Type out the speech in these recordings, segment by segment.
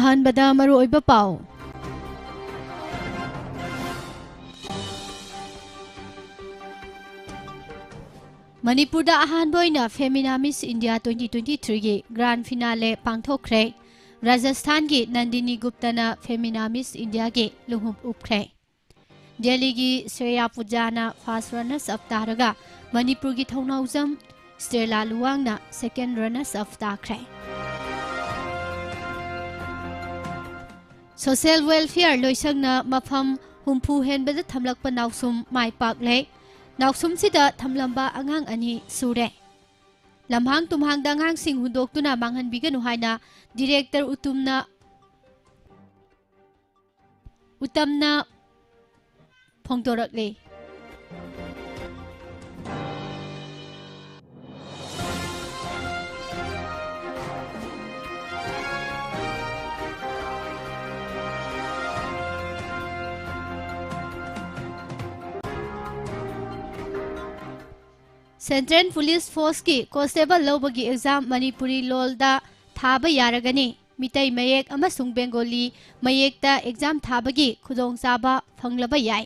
अहानबदा मरुओइबा पाउ मणिपुर दा अहानबोइना Femina Miss India 2023 गी ग्रांड फिनाले पांगथोखरे राजस्थान की नंदिनी गुप्तना फेमिना मिस इंडिया के लुहुप उपखरे दिल्ली की श्रेया पूजाना फर्स्ट रनर्स अप तारगा मणिपुर की थौनाउजम स्टेला लुवांगना सेकेंड रनर्स अप ताखरे सोशल वेलफेयर लोइसंगना मफम हुम्फू हेनबद थमलकप नाउसुम माइ पाकले नाउसुम सिदा थमलंबा अंगांग अनि सुरे लम्हांग तुम्हांग दंगांग सिंह हुदोक्तुना मांगहनबिगनु हाइना डायरेक्टर उतमना फोंदोरकले सेंट्रल पुलिस फोर्स की कांस्टेबल लौबगी एग्जाम मणिपुरी लोलदा थाबा यारगनी मितै मयेक अमसुंग बेंगोली मयेकता एग्जाम थाबगी खुदोंचाबा फंगलबा याय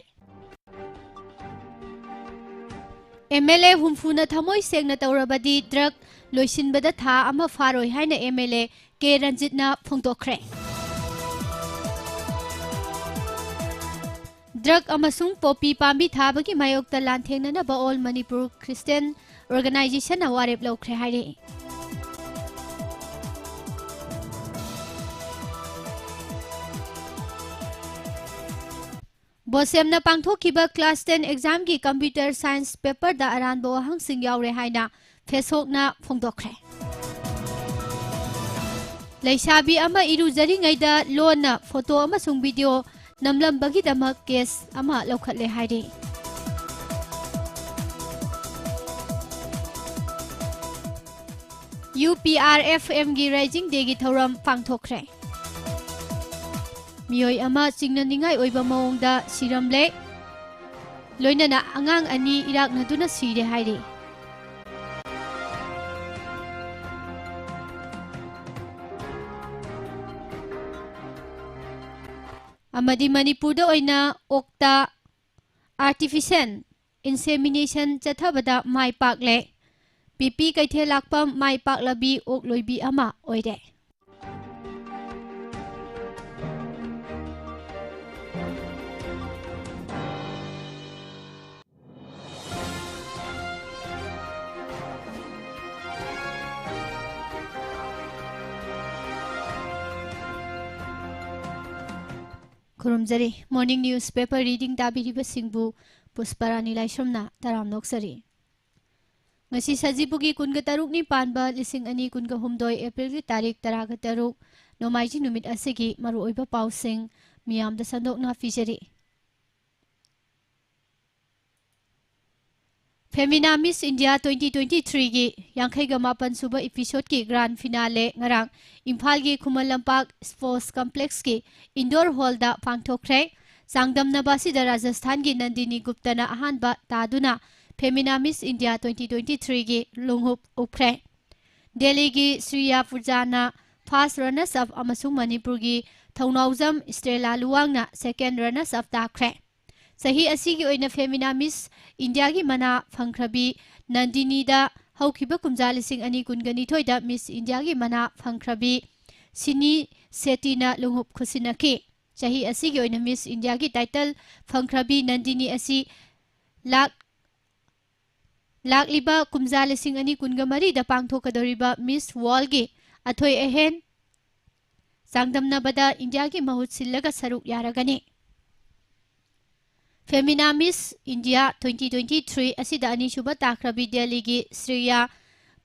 एमएलए हुम्फुना थमोय सेंगना तौरबदी ड्रग लोइसिनबदा था अमा फारोय हाइना एमएलए के रंजितना फोंदोखरे ड्रग अमसुंग पोपी पाम्बी थाबगी मायोक्ता लांथेंगनबा ऑल मणिपुर क्रिश्चियन ऑर्गेनाइजेशन वारेप लौखरे हाइरे बोसेमना पांगथोखिबा क्लास 10 एग्जाम की कंप्यूटर साइंस पेपर दा अरानबो वहांगसिंग यावरे हाइना फेसबुकना फोंदोखरे लैसाबी अमा इरुजरिङैदा लोना फोटो अमसुंग वीडियो नमलंबगीदमक केस अमा लौखले हाइरे UPRFM की राइजिंग डे की थौरम पांगथोखरे मियोय अमा चिंगननिंगाय ओइबा मओंगदा सिरमले लोइनना अंगांग अनि इराकनदुना सिरे हाइरे अमदी मणिपुर ओइना ओक्ता आर्टिफिशियल इंसेमिनेशन चथबदा माइ पाकले पीपी कैथे लाकपम माइ पाकलबी ओकलोइबी अमा ओइरे खुरुमजरी मॉर्निंग न्यूज़ पेपर रीडिंग ताबिरिबा सिंगबु पुष्परानी लाइसोमना तराम नोक्सरी ngasi sajibugi kunga tarukni panba lising ani kunga humdoi april gi tarik taraga taruk nomaiji numit asigi maru oiba pausing miyam da sandokna fijeri Femina Miss India 2023 gi yankhaiga mapan suba episode ki grand finale ngarang Imphal gi Khuman Lampak Sports Complex ki indoor hall da pangthokre sangdamna basi da Rajasthan gi Nandini Gupta na ahanba taduna Femina Miss India 2023 की लुंगुप उपखरे दिल्ली की श्रेया पूजाना first runners up अमसुंग मणिपुर की Thounaojam Stella लुवांगना second runners up ताखरे सही असी की ओइना फेमिना मिस इंडिया की मना फंखरबी नंदिनी दा हौखिबा कुमजा लिसिंग अनि कुनगनी थोइदा मिस इंडिया की मना फंखरबी सिनी सेटीना लुंगुप खुसिनकी सही असी की ओइना मिस इंडिया की टाइटल फंखरबी नंदिनी असी लाकलिबा कुमजा लिसिंग अनि कुनगमरी दा पांगथोकदोरिबा मिस वर्ल्ड की अथोय अहेन सांगदमनबदा इंडिया की महुत सिल्लगा सरुक यारगनी फेमिना मिस इंडिया 2023 असिदा अनिसुबा ताखरबी दिल्ली की श्रेया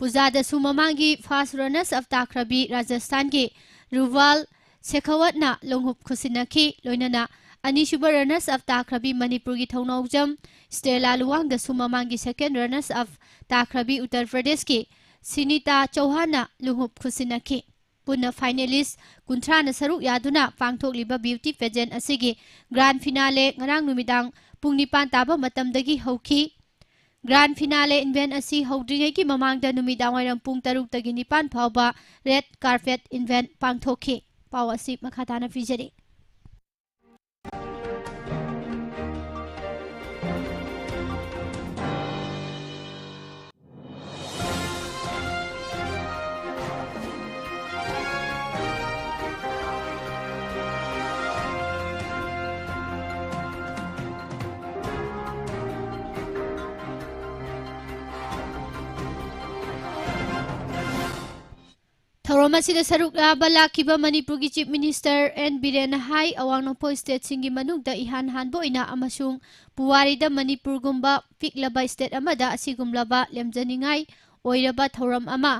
पूजादा सुममांगी फर्स्ट रनर्स अफ ताखरबी राजस्थान की रुवाल शेखावतना लोंगहुप खुसिनकी लोइनना अनिसुबा रनर्स अफ ताखरबी मणिपुर की थौनाउजम स्टेला लुवांग द सुममांग की सेकेंड रनर्स अफ ताखरबी उत्तर प्रदेश की सिनीता चौहान लुंगुप खुसिनकी पुनः फाइनलिस्ट कुंथ्रान सरुक यादुना पांगथोकलिबा ब्यूटी पेजेंट असिगी grand finale ngarang numidang pung 9 taba matamdagi hauki grand finale event असी हौद्रिङै की ममांगदा नुमिदां वाइरम पुंग 6 तगी 9 फाउबा रेड कार्पेट इवेंट पांगथोखी पाव असि मखा ताना पिजरी। थौरम असिदा सरुक लाबा लाखिबा मणिपुर की चीफ मिनिस्टर एन बीरेन हाई अवांग नोंपोई स्टेट सिंगी मनुंगदा इहान हानबो इना अमसुंग पुवारीदा मणिपुर गुम्बा पिकलबा स्टेट अमदा असिगुमलबा लेमजनिंगाई ओइरबा थौरम अमा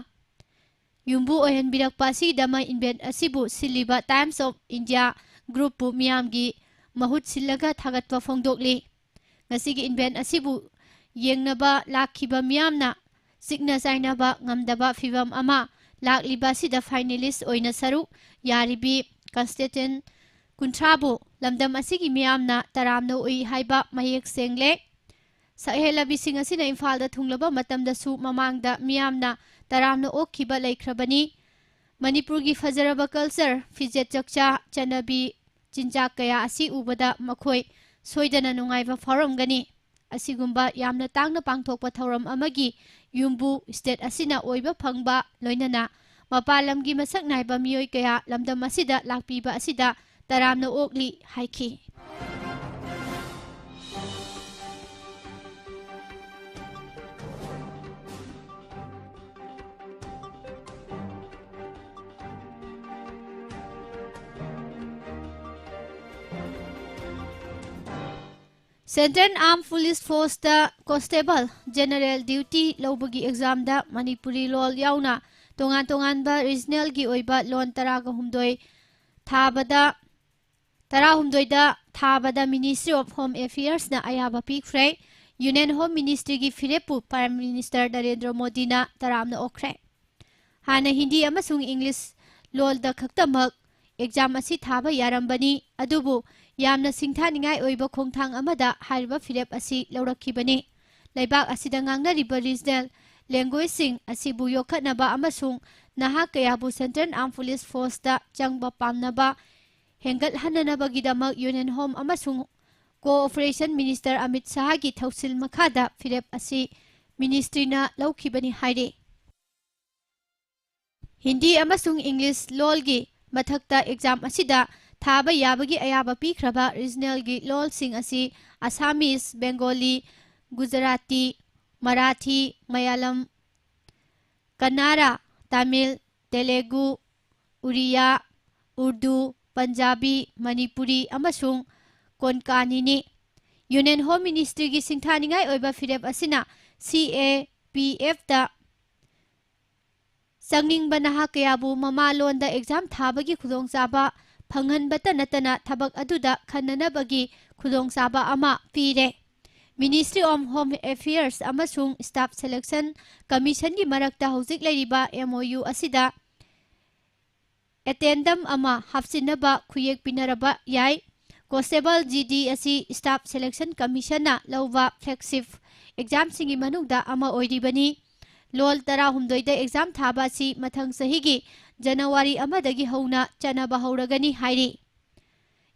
युम्बु ओहनबिरकपा असिदमा इन्वेंट असिबु सिलिबा टाइम्स ऑफ इंडिया ग्रुप पु मियामगी महुत सिलगा थागतवा फोंदोकली ngasiगी इन्वेंट असिबु येंगनबा लाखिबा मियामना सिग्ना साइनबा ngamdaba फिवम अमा लाखलिबा सिदा फाइनलिस्ट ओइना सरुक यारिबी कंस्टिट्यूएंट कुंथ्राबो लमदम असिगी मियामना तरामनो ओइ हाइबा मयेक सेंगले सहेलबी सिंग असिना इम्फालदा थुंगलबा मतमदसु ममांगदा मियामना तरामनो ओखिबा लेख्रबनी मणिपुरगी फजरबा कल्चर फिजेट चकचा चनबी चिंजा कया असि उबदा मखोय सोइदना नुंगाइबा फरमगनी असिगुम्बा यामना तांगना पांगथोकपा थौरम अमगी युम्बु स्टेट असिना ओइबा फंगबा लोइनना मपालमगी मसक नाइबा मियोय कया लमदम असिदा लाकपीबा असिदा तरामना ओकली हाइखी। सेंट्रल आर्म पुलिस फोर्स दा कांस्टेबल जनरल ड्यूटी लौबगी एग्जाम दा मणिपुरी लोल याउना तोंगान तोंगानबा रीजनल की ओइबा लोन थाबदा मिनिस्ट्री ऑफ होम अफेयर्स ना अयाबा पीख्रे यूनियन होम मिनिस्ट्री की फिरेपु प्राइम मिनिस्टर नरेंद्र मोदी ना तरामना ओख्रे हाना हिंदी अमसुंग इंग्लिश लोल दा खक्तमक एग्जाम असि थाबा यारंबनी अदुबु यामना सिंथानिंगाई ओइबा खोंथांग अमदा हारिबा फिरेप असि लौरखिबनी लेबाक असिदा ngangnariba रीजनल लैंग्वेज सिंग असिबु योखनबा अमसुंग नहा कयाबु सेंट्रल आर्म पुलिस फोर्स दा चंगबा पामनबा हेंगल हननबगिदमक यूनियन होम अमसुंग कोऑपरेशन मिनिस्टर अमित शाह की थौसिल मखादा फिरेप असि मिनिस्ट्रीना लौखिबनी हाइरे हिंदी अमसुंग इंग्लिश लोलगी मथक्ता एग्जाम असिदा थाबा याबगी अयाबा पीख्रबा रीजनल की लोल सिंग असि असमीज बेंगोली गुजराती मराठी मलयालम कन्नाड़ा तमिल तेलुगु उड़िया उर्दू पंजाबी मणिपुरी अमसुंग कोंकणी यूनियन होम मिनिस्ट्री की सिंथानिंगाई ओइबा फिरेप असिना CAPF दा संगिंगबा नहा कयाबु ममालोंदा एग्जाम थाबगी खुदोंचाबा फंगहनबता नतना थबक अदुदा खन्ननबगी खुदोंचाबा अमा पीरे मिनिस्ट्री ऑफ होम अफेयर्स अमसुंग स्टाफ सिलेक्शन कमीशन की मरक्ता हौजिक लैरिबा MOU असिदा एटेंडम अमा हाफसिनबा खुयेक पिनरबा याय कांस्टेबल GD असि स्टाफ सिलेक्शन कमीशन ना लौबा फ्लैगशिप एग्जाम सिंगी मनुंगदा अमा ओइरिबनी लोल 18 दा एग्जाम थाबा सी मथंग सहीगी जनवरी अमदगी हौना चनबा हौरगनी हाइरी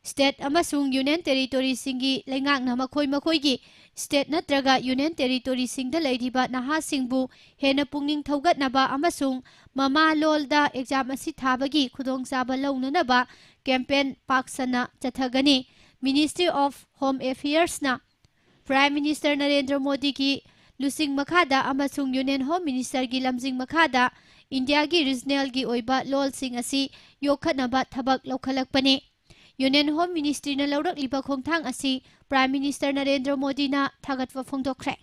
स्टेट अमसुंग यूनियन टेरिटोरी सिंगी लेंगांगना मखोय मखोयगी स्टेट नत्रगा यूनियन टेरिटोरी सिंगदा लैरिबा नहा सिंगबु हेना पुंगनिंग थौगतनबा अमसुंग ममा लोलदा एग्जाम असि थाबगी खुदोंचाबा लौननबा कैंपेन पाक्सना चथगनी मिनिस्ट्री ऑफ होम अफेयर्स ना प्राइम मिनिस्टर नरेंद्र मोदी की लुसिंग मखादा अमसुंग यूनियन होम मिनिस्टर की लमजिंग मखादा इंडिया की रीजनल की ओइबा लोल सिंग असि योखनबा थबक लौखलकपने यूनियन होम मिनिस्ट्री ना लौरकलिबा खोंथांग असि प्राइम मिनिस्टर नरेंद्र मोदी ना थागतवा फोंदोखरे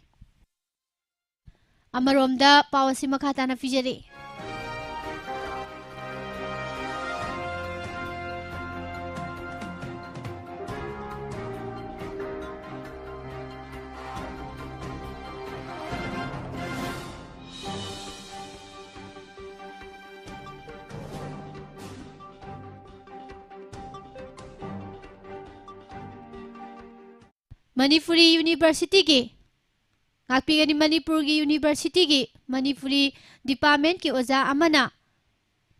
अमरोमदा पावसी मखाताना फिजरे मणिपुरी यूनिवर्सिटी की मणिपुर की यूनिवर्सिटी की मणिपुरी डिपार्टमेंट की ओजा अमना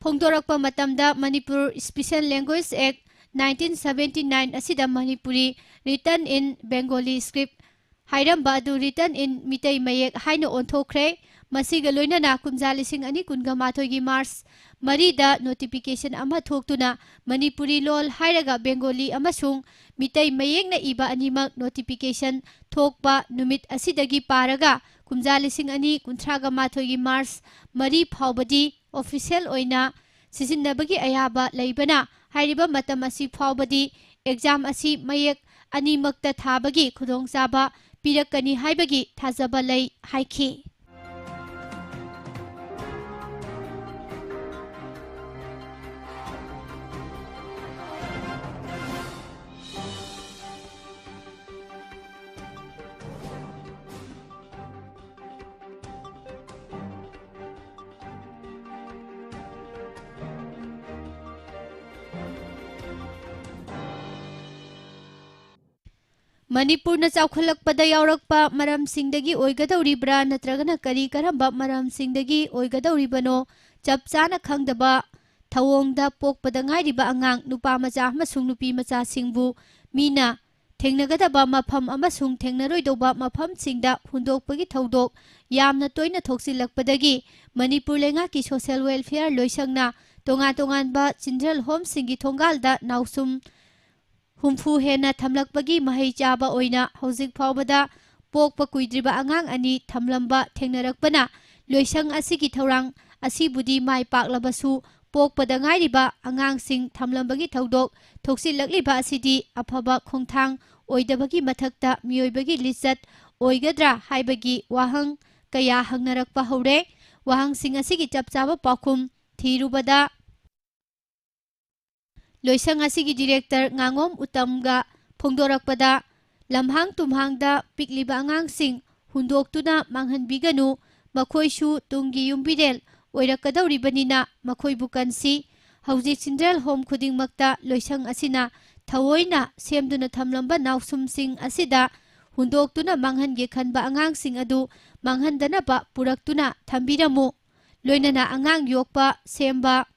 ꯐꯣꯡꯗꯣꯔꯛꯄ ꯃꯇꯝꯗ ꯃꯅꯤꯄꯨꯔ ꯁ꯭ꯄꯦꯁꯤꯑꯦꯜ ꯂꯦꯡꯒ꯭ꯋꯦꯖ ꯑꯦꯛ 1979 ꯑꯁꯤꯗ ꯃꯅꯤꯄꯨꯔꯤ ꯔꯤꯇꯟ ꯏꯟ ꯕꯦꯡꯒꯣꯂꯤ ꯁ꯭ꯀ꯭ꯔꯤꯞ ꯍꯥꯏꯔꯝꯕ ꯑꯗꯨ ꯔꯤꯇꯟ ꯏꯟ ꯃꯤꯇꯩ ꯃꯌꯦꯛ ꯍꯥꯏꯅ ꯑꯣꯟꯊꯣꯛꯈ꯭ꯔꯦ꯫ ꯃꯁꯤꯒ ꯂꯣꯏꯅꯅ ꯀꯨꯝꯖꯥ 2019ꯒꯤ ꯃꯥꯔꯆ 4ꯗ ꯅꯣꯇꯤꯐꯤꯀꯦꯁꯟ ꯑꯃ ꯊꯣꯛꯇꯨꯅ ꯃꯅꯤꯄꯨꯔꯤ ꯂꯣꯜ ꯍꯥꯏꯔꯒ ꯕꯦꯡꯒꯣꯂꯤ ꯑꯃꯁꯨꯡ ꯃꯤꯇꯩ ꯃꯌꯦꯛꯅ ꯏꯕ ꯑꯅꯤꯃꯛ ꯅꯣꯇꯤꯐꯤꯀꯦꯁꯟ ꯊꯣꯛꯄ ꯅꯨꯃꯤꯠ ꯑꯁꯤꯗꯒꯤ ꯄꯥꯔꯒ ꯀꯨꯝꯖꯥ 2019ꯒꯤ ꯃꯥꯔꯆ 4 ꯐꯥꯎꯕꯗꯤ ꯑꯣꯐꯤꯁꯤꯌꯦꯜ ꯑꯣꯏꯅ ꯁꯤꯖꯤꯟꯅꯕꯒꯤ ꯑꯌꯥꯕ ꯂꯩꯕꯅ ꯍꯥꯏꯔꯤꯕ ꯃꯇꯝ ꯑꯁꯤ ꯐꯥꯎꯕꯗꯤ ꯑꯦꯛꯖꯥꯝ ꯑꯁꯤ ꯃꯌꯦꯛ ꯑꯅꯤꯃꯛꯇ ꯊꯥꯕꯒꯤ ꯈꯨꯗꯣꯡꯆꯥꯕ ꯄꯤꯔꯛꯀꯅꯤ ꯍꯥꯏꯕꯒꯤ ꯊꯥꯖꯕ ꯂꯩ ꯍꯥꯏꯈꯤ꯫ ꯃꯅꯤꯄꯨꯔꯅ ꯆꯥꯎꯈꯠꯂꯛꯄꯗ ꯌꯥꯎꯔꯛꯄ ꯃꯔꯝꯁꯤꯡꯗꯒꯤ ꯑꯣꯏꯒꯗꯧꯔꯤꯕ꯭ꯔꯥ ꯅꯠꯇ꯭ꯔꯒꯅ ꯀꯔꯝꯕ ꯃꯔꯝꯁꯤꯡꯗꯒꯤ ꯑꯣꯏꯒꯗꯧꯔꯤꯕꯅꯣ ꯆꯞ ꯆꯥꯅ ꯈꯪꯗꯕ ꯊꯧꯑꯣꯡꯗ ꯄꯣꯛꯄꯗ ꯉꯥꯏꯔꯤꯕ ꯑꯉꯥꯡ ꯅꯨꯄꯥꯃꯆꯥ ꯑꯃꯁꯨꯡ ꯅꯨꯄꯤꯃꯆꯥꯁꯤꯡꯕꯨ ꯃꯤꯅ ꯊꯦꯡꯅꯒꯗꯕ ꯃꯐꯝ ꯑꯃꯁꯨꯡ ꯊꯦꯡꯅꯔꯣꯏꯗꯧꯕ ꯃꯐꯝꯁꯤꯡꯗ ꯍꯨꯟꯗꯣꯛꯄꯒꯤ ꯊꯧꯗꯣꯛ ꯌꯥꯝꯅ ꯇꯣꯏꯅ ꯊꯣꯛꯆꯤꯜꯂꯛꯄꯗꯒꯤ ꯃꯅꯤꯄꯨꯔ ꯂꯩꯉꯥꯛꯀꯤ ꯁꯣꯁꯤꯌꯦꯜ ꯋꯦꯜꯐꯤꯌꯔ ꯂꯣꯏꯁꯪꯅ ꯇꯣꯉꯥꯟ-ꯇꯣꯉꯥꯟꯕ ꯆꯤꯜꯗ꯭ꯔꯦꯟ ꯍꯣꯝꯁꯤꯡꯒꯤ ꯊꯣꯡꯒꯥꯜꯗ ꯅꯥꯎꯁꯨꯝ 70 ꯍꯦꯟꯅ ꯊꯝꯂꯛꯄꯒꯤ ꯃꯍꯩ ꯆꯥꯕ ꯑꯣꯏꯅ ꯍꯧꯖꯤꯛ ꯐꯥꯎꯕꯗ ꯄꯣꯛꯄ ꯀꯨꯏꯗ꯭ꯔꯤꯕ ꯑꯉꯥꯡ ꯑꯅꯤ ꯊꯝꯂꯝꯕ ꯊꯦꯡꯅꯔꯛꯄꯅ ꯂꯣꯏꯁꯪ ꯑꯁꯤꯒꯤ ꯊꯧꯔꯥꯡ ꯑꯁꯤꯕꯨꯗꯤ ꯃꯥꯏ ꯄꯥꯛꯂꯕꯁꯨ ꯄꯣꯛꯄꯗ ꯉꯥꯏꯔꯤꯕ ꯑꯉꯥꯡꯁꯤꯡ ꯊꯝꯂꯝꯕꯒꯤ ꯊꯧꯗꯣꯛ ꯊꯣꯛꯆꯤꯜꯂꯛꯂꯤꯕ ꯑꯁꯤꯗꯤ ꯑꯐꯕ ꯈꯣꯡꯊꯥꯡ ꯑꯣꯏꯗꯕꯒꯤ ꯃꯊꯛꯇ ꯃꯤꯑꯣꯏꯕꯒꯤ ꯂꯤꯆꯠ ꯑꯣꯏꯒꯗ꯭ꯔꯥ ꯍꯥꯏꯕꯒꯤ ꯋꯥꯍꯪ ꯀꯌꯥ ꯍꯪꯅꯔꯛꯄ ꯍꯧꯔꯦ꯫ ꯋꯥꯍꯪꯁꯤꯡ ꯑꯁꯤꯒꯤ ꯆꯞ ꯆꯥꯕ ꯄꯥꯎꯈꯨꯝ ꯊꯤꯔꯨꯕꯗ ꯂꯣꯏꯁꯪ ꯑꯁꯤꯒꯤ ꯗꯤꯔꯦꯛꯇꯔ ꯉꯥꯉꯣꯝ ꯎꯇꯝꯒ ꯐꯣꯡꯗꯣꯔꯛꯄꯗ ꯂꯝꯍꯥꯡ-ꯇꯨꯝꯍꯥꯡꯗ ꯄꯤꯛꯂꯤꯕ ꯑꯉꯥꯡꯁꯤꯡ ꯍꯨꯟꯗꯣꯛꯇꯨꯅ ꯃꯥꯡꯍꯟꯕꯤꯒꯅꯨ, ꯃꯈꯣꯏꯁꯨ ꯇꯨꯡꯒꯤ ꯌꯨꯝꯕꯤꯔꯦꯜ ꯑꯣꯏꯔꯛꯀꯗꯧꯔꯤꯕꯅꯤꯅ ꯃꯈꯣꯏꯕꯨ ꯀꯟꯁꯤ꯫ ꯍꯧꯖꯤꯛ ꯆꯤꯜꯗ꯭ꯔꯦꯟ ꯍꯣꯝ ꯈꯨꯗꯤꯡꯃꯛꯇ ꯂꯣꯏꯁꯪ ꯑꯁꯤꯅ ꯊꯑꯣꯏꯅ ꯁꯦꯝꯗꯨꯅ ꯊꯝꯂꯝꯕ ꯅꯥꯎꯁꯨꯝꯁꯤꯡ ꯑꯁꯤꯗ ꯍꯨꯟꯗꯣꯛꯇꯨꯅ ꯃꯥꯡꯍꯟꯒꯦ ꯈꯟꯕ ꯑꯉꯥꯡꯁꯤꯡ ꯑꯗꯨ ꯃꯥꯡꯍꯟꯗꯅꯕ ꯄꯨꯔꯛꯇꯨꯅ ꯊꯝꯕꯤꯔꯝꯃꯨ, ꯂꯣꯏꯅꯅ ꯑꯉꯥꯡ ꯌꯣꯛꯄ ꯁꯦꯝꯕ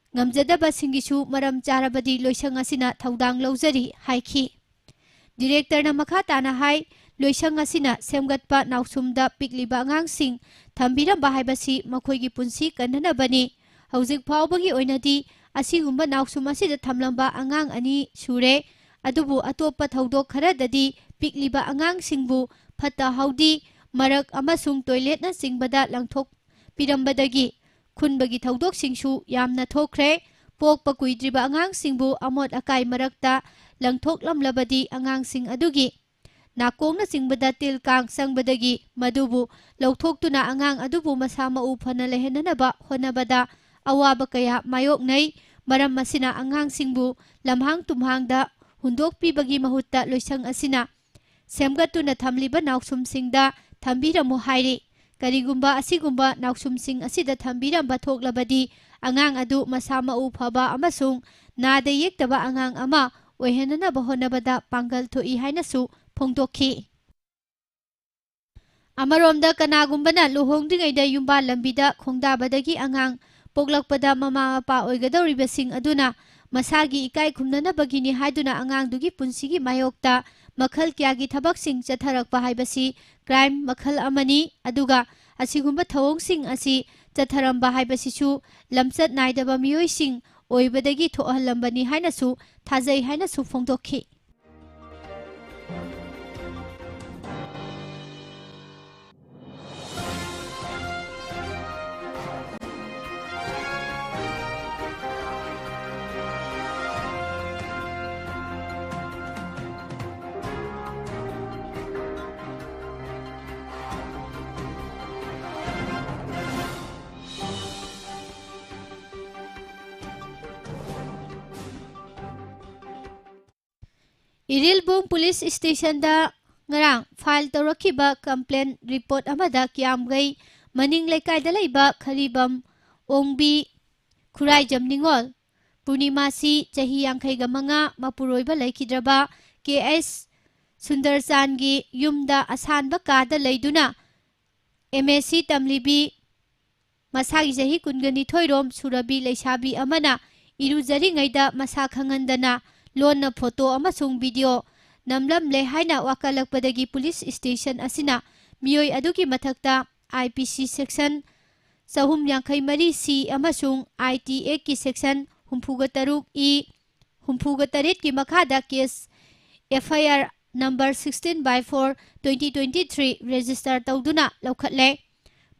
ꯉꯝꯖꯗꯕꯁꯤꯡꯒꯤꯁꯨ ꯃꯔꯝ ꯆꯥꯔꯕꯗꯤ ꯂꯣꯏꯁꯪ ꯑꯁꯤꯅ ꯊꯧꯗꯥꯡ ꯂꯧꯖꯔꯤ ꯍꯥꯏꯈꯤ꯫ ꯗꯤꯔꯦꯛꯇꯔꯅ ꯃꯈꯥ ꯇꯥꯅ ꯍꯥꯏ ꯂꯣꯏꯁꯪ ꯑꯁꯤꯅ ꯁꯦꯝꯒꯠꯄ ꯅꯥꯎꯁꯨꯝꯗ ꯄꯤꯛꯂꯤꯕ ꯑꯉꯥꯡꯁꯤꯡ ꯊꯝꯕꯤꯔꯝꯕ ꯍꯥꯏꯕꯁꯤ ꯃꯈꯣꯏꯒꯤ ꯄꯨꯟꯁꯤ ꯀꯟꯅꯅꯕꯅꯤ꯫ ꯍꯧꯖꯤꯛ ꯐꯥꯎꯕꯒꯤ ꯑꯣꯏꯅꯗꯤ ꯑꯁꯤꯒꯨꯝꯕ ꯅꯥꯎꯁꯨꯝ ꯑꯁꯤꯗ ꯊꯝꯂꯝꯕ ꯑꯉꯥꯡ 2 ꯁꯨꯔꯦ꯫ ꯑꯗꯨꯕꯨ ꯑꯇꯣꯞꯄ ꯊꯧꯗꯣꯛ ꯈꯔꯗꯗꯤ ꯄꯤꯛꯂꯤꯕ ꯑꯉꯥꯡꯁꯤꯡꯕꯨ ꯐꯠꯇ ꯍꯥꯎꯗꯤ ꯃꯔꯛ ꯑꯃꯁꯨꯡ ꯇꯣꯏꯂꯦꯠꯅꯆꯤꯡꯕꯗ ꯂꯪꯊꯣꯛꯄꯤꯔꯝꯕꯗꯒꯤ ꯈꯨꯟꯕꯒꯤ ꯊꯧꯗꯣꯛꯁꯤꯡꯁꯨ ꯌꯥꯝꯅ ꯊꯣꯛꯈ꯭ꯔꯦ꯫ ꯄꯣꯛꯄ ꯀꯨꯏꯗ꯭ꯔꯤꯕ ꯑꯉꯥꯡꯁꯤꯡꯕꯨ ꯑꯃꯣꯠ ꯑꯀꯥꯏ ꯃꯔꯛꯇ ꯂꯪꯊꯣꯛꯂꯝꯂꯕꯗꯤ ꯑꯉꯥꯡꯁꯤꯡ ꯑꯗꯨꯒꯤ ꯅꯥꯀꯣꯡꯅꯆꯤꯡꯕꯗ ꯇꯤꯜ ꯀꯥꯡ ꯆꯪꯕꯗꯒꯤ ꯃꯗꯨꯕꯨ ꯂꯧꯊꯣꯛꯇꯨꯅ ꯑꯉꯥꯡ ꯑꯗꯨꯕꯨ ꯃꯁꯥ ꯃꯎ ꯐꯅ ꯂꯩꯍꯟꯅꯕ ꯍꯣꯠꯅꯕꯗ ꯑꯋꯥꯕ ꯀꯌꯥ ꯃꯥꯌꯣꯛꯅꯩ꯫ ꯃꯔꯝ ꯑꯁꯤꯅ ꯑꯉꯥꯡꯁꯤꯡꯕꯨ ꯂꯝꯍꯥꯡ-ꯇꯨꯝꯍꯥꯡꯗ ꯍꯨꯟꯗꯣꯛꯄꯤꯕꯒꯤ ꯃꯍꯨꯠꯇ ꯂꯣꯏꯁꯪ ꯑꯁꯤꯅ ꯁꯦꯝꯒꯠꯇꯨꯅ ꯊꯝꯂꯤꯕ ꯅꯥꯎꯁꯨꯝꯁꯤꯡꯗ ꯊꯝꯕꯤꯔꯝꯃꯨ ꯍꯥꯏꯔꯤ꯫ ꯀꯔꯤꯒꯨꯝꯕ ꯑꯁꯤꯒꯨꯝꯕ ꯅꯥꯎꯁꯨꯝꯁꯤꯡ ꯑꯁꯤꯗ ꯊꯝꯕꯤꯔꯝꯕ ꯊꯣꯛꯂꯕꯗꯤ ꯑꯉꯥꯡ ꯑꯗꯨ ꯃꯁꯥ ꯃꯎ ꯐꯕ ꯑꯃꯁꯨꯡ ꯅꯥꯗ ꯌꯦꯛꯇꯕ ꯑꯉꯥꯡ ꯑꯃ ꯑꯣꯏꯍꯟꯅꯕ ꯍꯣꯠꯅꯕꯗ ꯄꯥꯡꯒꯜ ꯊꯣꯛꯏ ꯍꯥꯏꯅꯁꯨ ꯐꯣꯡꯗꯣꯛꯈꯤ꯫ ꯑꯃꯔꯣꯝꯗ ꯀꯅꯥꯒꯨꯝꯕꯅ ꯂꯨꯍꯣꯡꯗ꯭ꯔꯤꯉꯩꯗ ꯌꯨꯝꯕꯥꯜ ꯂꯝꯕꯤꯗ ꯈꯣꯡꯗꯥꯕꯗꯒꯤ ꯑꯉꯥꯡ ꯄꯣꯛꯂꯛꯄꯗ ꯃꯃꯥ-ꯃꯄꯥ ꯑꯣꯏꯒꯗꯧꯔꯤꯕꯁꯤꯡ ꯑꯗꯨꯅ ꯃꯁꯥꯒꯤ ꯏꯀꯥꯏ ꯈꯨꯝꯅꯅꯕꯒꯤꯅꯤ ꯍꯥꯏꯗꯨꯅ ꯑꯉꯥꯡꯗꯨꯒꯤ ꯄꯨꯟꯁꯤꯒꯤ ꯃꯥꯌꯣꯛꯇ ꯃꯈꯜ ꯀꯌꯥꯒꯤ ꯊꯕꯛꯁꯤꯡ ꯆꯠꯊꯔꯛꯄ ꯍꯥꯏꯕꯁꯤ ꯀ꯭ꯔꯥꯏꯝ ꯃꯈꯜ ꯑꯃꯅꯤ꯫ ꯑꯗꯨꯒ ꯑꯁꯤꯒꯨꯝꯕ ꯊꯧꯑꯣꯡꯁꯤꯡ ꯑꯁꯤ ꯆꯠꯊꯔꯝꯕ ꯍꯥꯏꯕꯁꯤꯁꯨ ꯂꯝꯆꯠ ꯅꯥꯏꯗꯕ ꯃꯤꯑꯣꯏꯁꯤꯡ ꯑꯣꯏꯕꯗꯒꯤ ꯊꯣꯛꯍꯜꯂꯝꯕꯅꯤ ꯍꯥꯏꯅꯁꯨ ꯊꯥꯖꯩ ꯍꯥꯏꯅꯁꯨ ꯐꯣꯡꯗꯣꯛꯈꯤ꯫ ꯏꯔꯤꯜꯕꯨꯡ ꯄꯨꯂꯤꯁ ꯁ꯭ꯇꯦꯁꯟꯗ ngarang file tawrakhiba complaint report amada Kiamgai maning lekai da leiba Kharibam Ongbi Khuraijam Ningol Purnimasi chahi 59 mapuroiba laikhidraba KS Masagi Jahi Kungani Toirom Surabi Leishabi Amana Iruzari Ngaida Masakangandana Lona photo amasung video namlam le haina wakalakpadagi police station asina mioi adugi mathakta IPC section sahum yankai mari C amasung ITA ki section humpuga taruk E humpuga tarit ki makhada case FIR number 16/4 2023 register tawduna laukhatle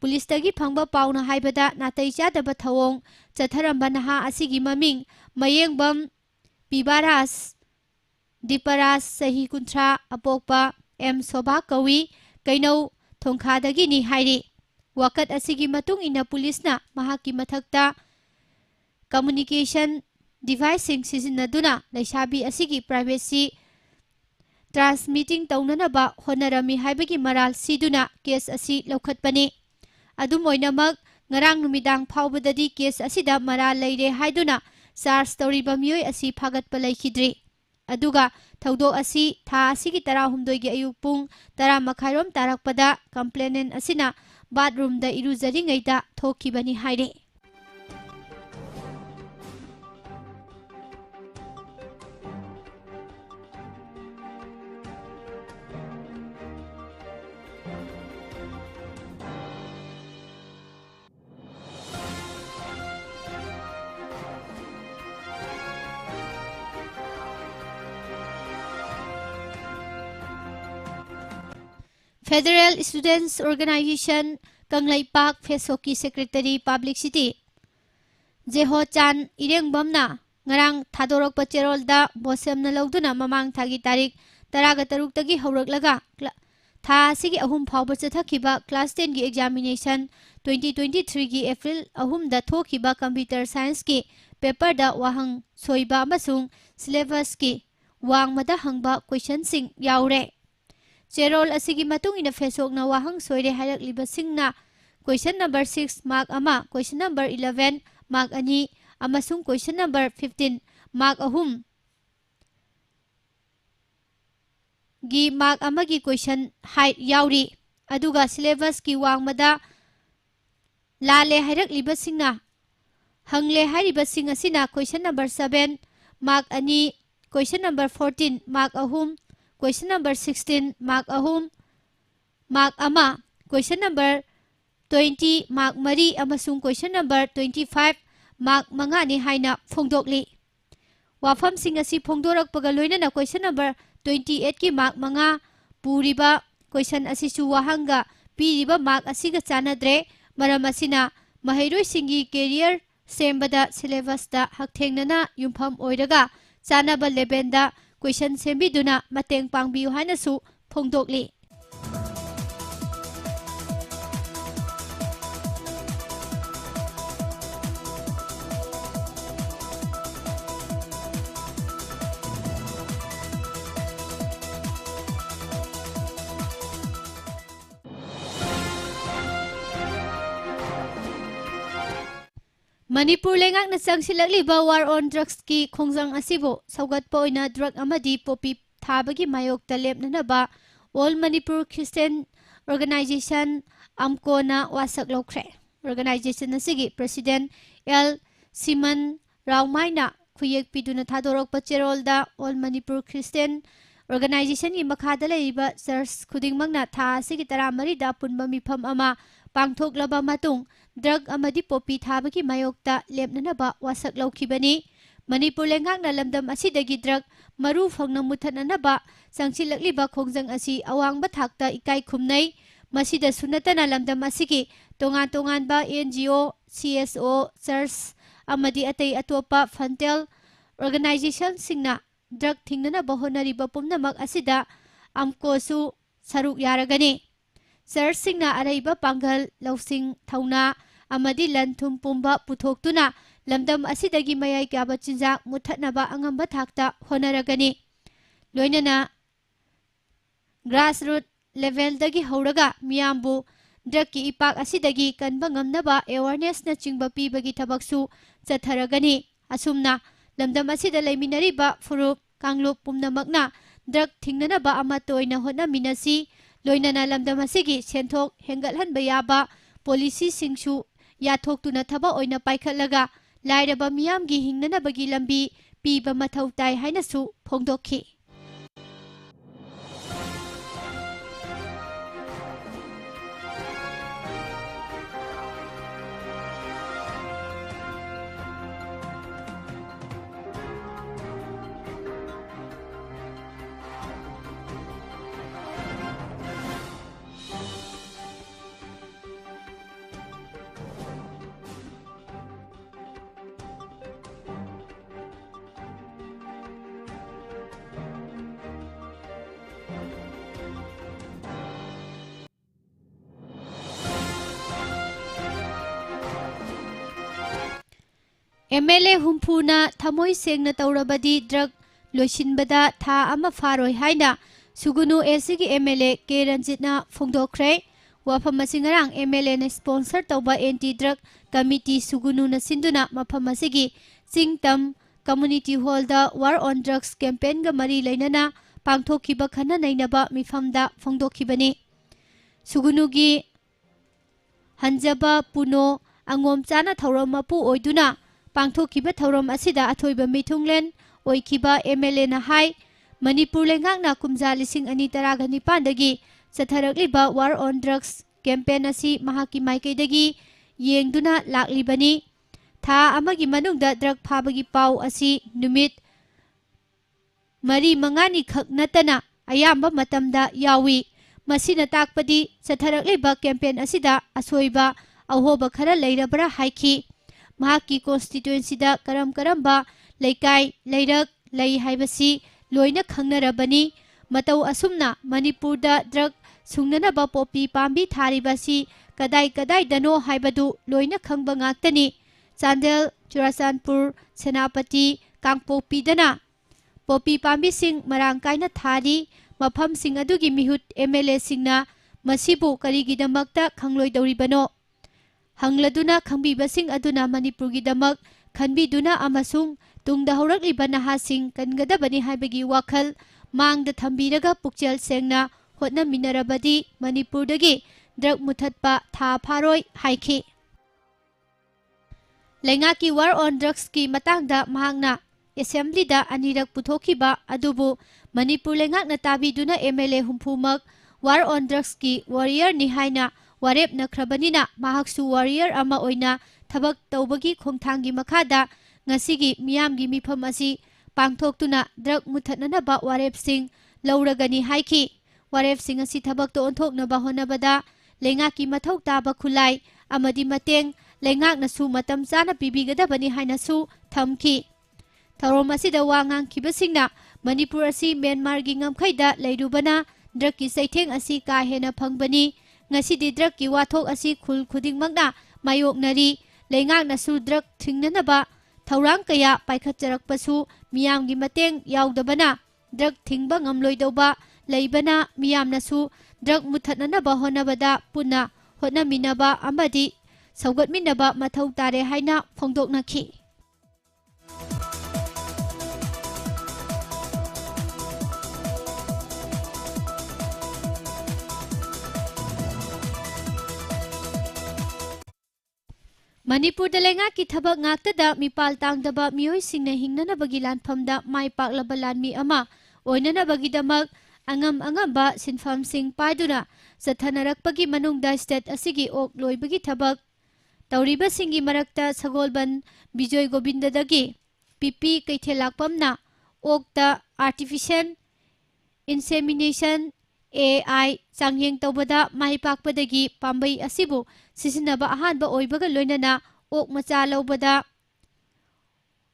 police tagi phangba pauna haibada natai chadaba thawong chatharamba naha asigi maming mayengbam Pibaras Diparas Sahi Kuntra Apokpa M Sobha Kawi Kaino Thongkhadagi ni hairi wakat asigi matung ina police na mahaki mathakta communication device sizinaduna Leishabi asigi privacy transmitting taunanaba honarami haibagi maral siduna case asi laukhatpani adum oinamak ngarang numidang phawbadadi case asida maral leire haiduna SARS Toriba Mioi asi Pagat Palai Kidri. Aduga, Taudo asi, Ta asigi tara humdoigi ayupung, tara makhairom tarakpada, complainant asina, bathroom da iruzari ngaida, thokibani haire. Federal Students Organization Kanglai Park Fesoki Secretary Public City Jeho Chan Irengbamna Ngarang Thadorok Pacherolda Bosem na Lauduna Mamang Thagi Tarik Taraga Taruk Tagi Haurak Tha Sigi Ahum Phawba Chathakiba Class 10 gi Examination 2023 gi April Ahum da Thokiba Computer Science ki paper da wahang soiba amasung syllabus ki wangmada hangba question sing yaure Cherol asigi matung ina fesok na wahang soire hayak libasing na question number 6 mark ama question number 11 mark ani amasung question number 15 mark ahum gi mark ama gi question height yauri aduga syllabus ki wangmada lale hayak libasing na hangle haribasing asina question number 7 mark ani question number 14 mark ahum Question number 16, mark ahum, mark ama. Question number 20, mark mari amasung question number 25, mark mga ni haina phongdokli. Wafam sing asi phongdorak pagaloina na question number 28 ki mark mga puriba question asisu wahanga piriba mark asiga chanadre maram asina mahairoi singi career sembada syllabus da haktengnana yumpham oiraga chanaba lebenda question sembiduna mateng pangbiu hanasu phongdokli Manipur lengak na sangsilakliba war on drugs ki khongjang asibo saugatpa oina drug amadi popi thabagi mayok talep nanaba All Manipur Christian Organization AMCO na wasak lokre organization asigi president L Siman Raumai khuyek piduna thadorok pacherol da All Manipur Christian Organization gi makhada leiba church khudingmangna tha asigi taramari da punba mifam ama pangthoklaba matung drug amadi popi thabagi mayokta lepnanaba wasak laukibani Manipur lengak na lamdam asidagi drug maru phangna muthananaba sangsilakliba khongjang asi awangba thakta ikai khumnai masida sunatana lamdam asigi tongan ba NGO CSO church amadi atei atopa fantel organization singna drug thingnanaba honariba pumnamak asida amko su saruk yaragani church singna araiba pangal lausing thauna amadi lanthum pumba puthokuna lamdam asidagi mayai kaba chinjak muthatnaba angamba thakta honaragani loinana grassroots level dagi horaga miyambu drug ki ipak asidagi kanba ngamnaba awareness na chingba pibagi thabaksu chatharagani asumna lamdam asida leiminariba furup kanglup pumnamakna drug thingnanaba ama toina hona minasi loinana lamdam asigi senthok hengalhanba yaba policy singsu yathoktuna thaba oina paikhatlaga lairaba miyamgi hingnanabagi lambi piba mathau tai hainasu phongdokhi. MLA Humpuna Thamoi Sengna Taurabadi Drug Loishinbada Tha Ama Faroi Haina Sugunu Esigi MLA K Ranjitna Phongdokre Wafam Singarang MLA na sponsor tauba anti-drug committee Sugunu na sinduna mafam asigi Singtam Community Hall da War on Drugs campaign ga mari lainana pangthokiba khana nainaba mifamda phongdokhibani. Sugunugi Hanjaba Puno Angom Chana Thauram mapu oiduna pangthokiba thauram asida athoiba mithunglen oikiba MLA na hai Manipur lengakna kumja 2019 dagi satharakliba War on Drugs campaign asi mahaki maikaidagi yengduna laklibani. Tha amagi manungda drug phabagi pau asi numit mari mangani khak natana ayamba matamda yawi. Masina takpadi satharakliba campaign asida asoiba ahoba khara leirabra haiki. Mahaki constituency da karam-karamba laikai lairak lai haibasi loina khangnarabani matau asumna Manipur da drug sungnanaba popi pambi tharibasi kadai dano haibadu loina khangba ngaktani. Chandel, Churasanpur, Senapati, Kangpopi dana popi pambi sing marang kaina thari mafam sing adugi mihut MLA singna masibu karigidamakta khangloi dauribano hangladuna khangbibasing aduna Manipurgi damak khanbiduna amasung tungda haurakliba nahasing kangadabani haibagi wakhal mangda thambiraga pukchel sengna hotna minarabadi Manipurdagi drug muthatpa tha pharoi haiki. Lengaki War on Drugs ki matangda mahangna assembly da anirak puthokiba adubu Manipur lengakna tabiduna MLA humpumak War on Drugs ki warrior ni haina warep nakrabanina mahaksu warrior ama oina thabak taubagi khongthangi makhada ngasigi miyamgi mifam asi pangthoktuna drug muthatnanaba warep sing lauragani haiki. Warep sing asi thabak to onthoknaba honabada lengaki mathau taba khulai amadi mateng lengakna su matam chana pibigadabani haina su thamki. Tharom asida wangang kibasingna Manipur asi Myanmar gi ngamkhaida leirubana drug ki saitheng asi ka hena phangbani. Ngasidi drug ki wathok asi khul khudingmakna mayoknari lengakna su drug thingnanaba thaurang kaya paikhatcharakpasu miyamgi mateng yaudabana drug thingba ngamloidauba leibana miyamna su drug muthatnanaba honabada punna hotnaminaba amadi saugatminaba mathau tare haina phongdoknakhi. Manipur da lengaki thabak ngaktada mipal tangdaba miyoi singna hingnanabagi lanphamda mai paklaba lanmi ama oinanabagidamak angamba sinfam sing paiduna sathanarakpagi manungda state asigi ok loibagi thabak tauriba singi marakta Sagolban Bijoy Gobindadagi pipi kaithelakpamna okta artificial insemination AI changyeng tawbada mai pakpadagi pambai asibu sisinaba ahanba oibaga loinana ok macha laubada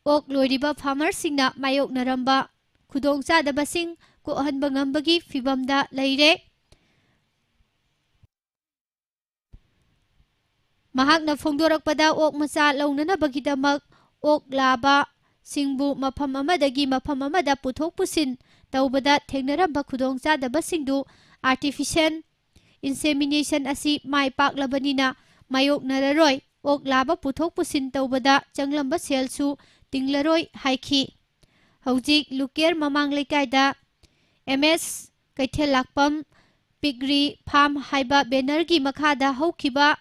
ok loiriba farmer singna mayok naramba khudong chadaba sing ko hanba ngambagi fibamda leire. Mahakna phongdorakpada ok macha launanabagidamak ok laba singbu mafam amadagi mafam amada puthok pusin tawbada thengnaramba khudong chadaba singdu artificial insemination asi mai paklabanina mayok nararoi ok laba puthok pusin tawbada changlamba selsu tinglaroi haiki. Haujik Luker mamang leikaida MS Kaithelakpam Pigri Farm haiba banner gi makhada haukiba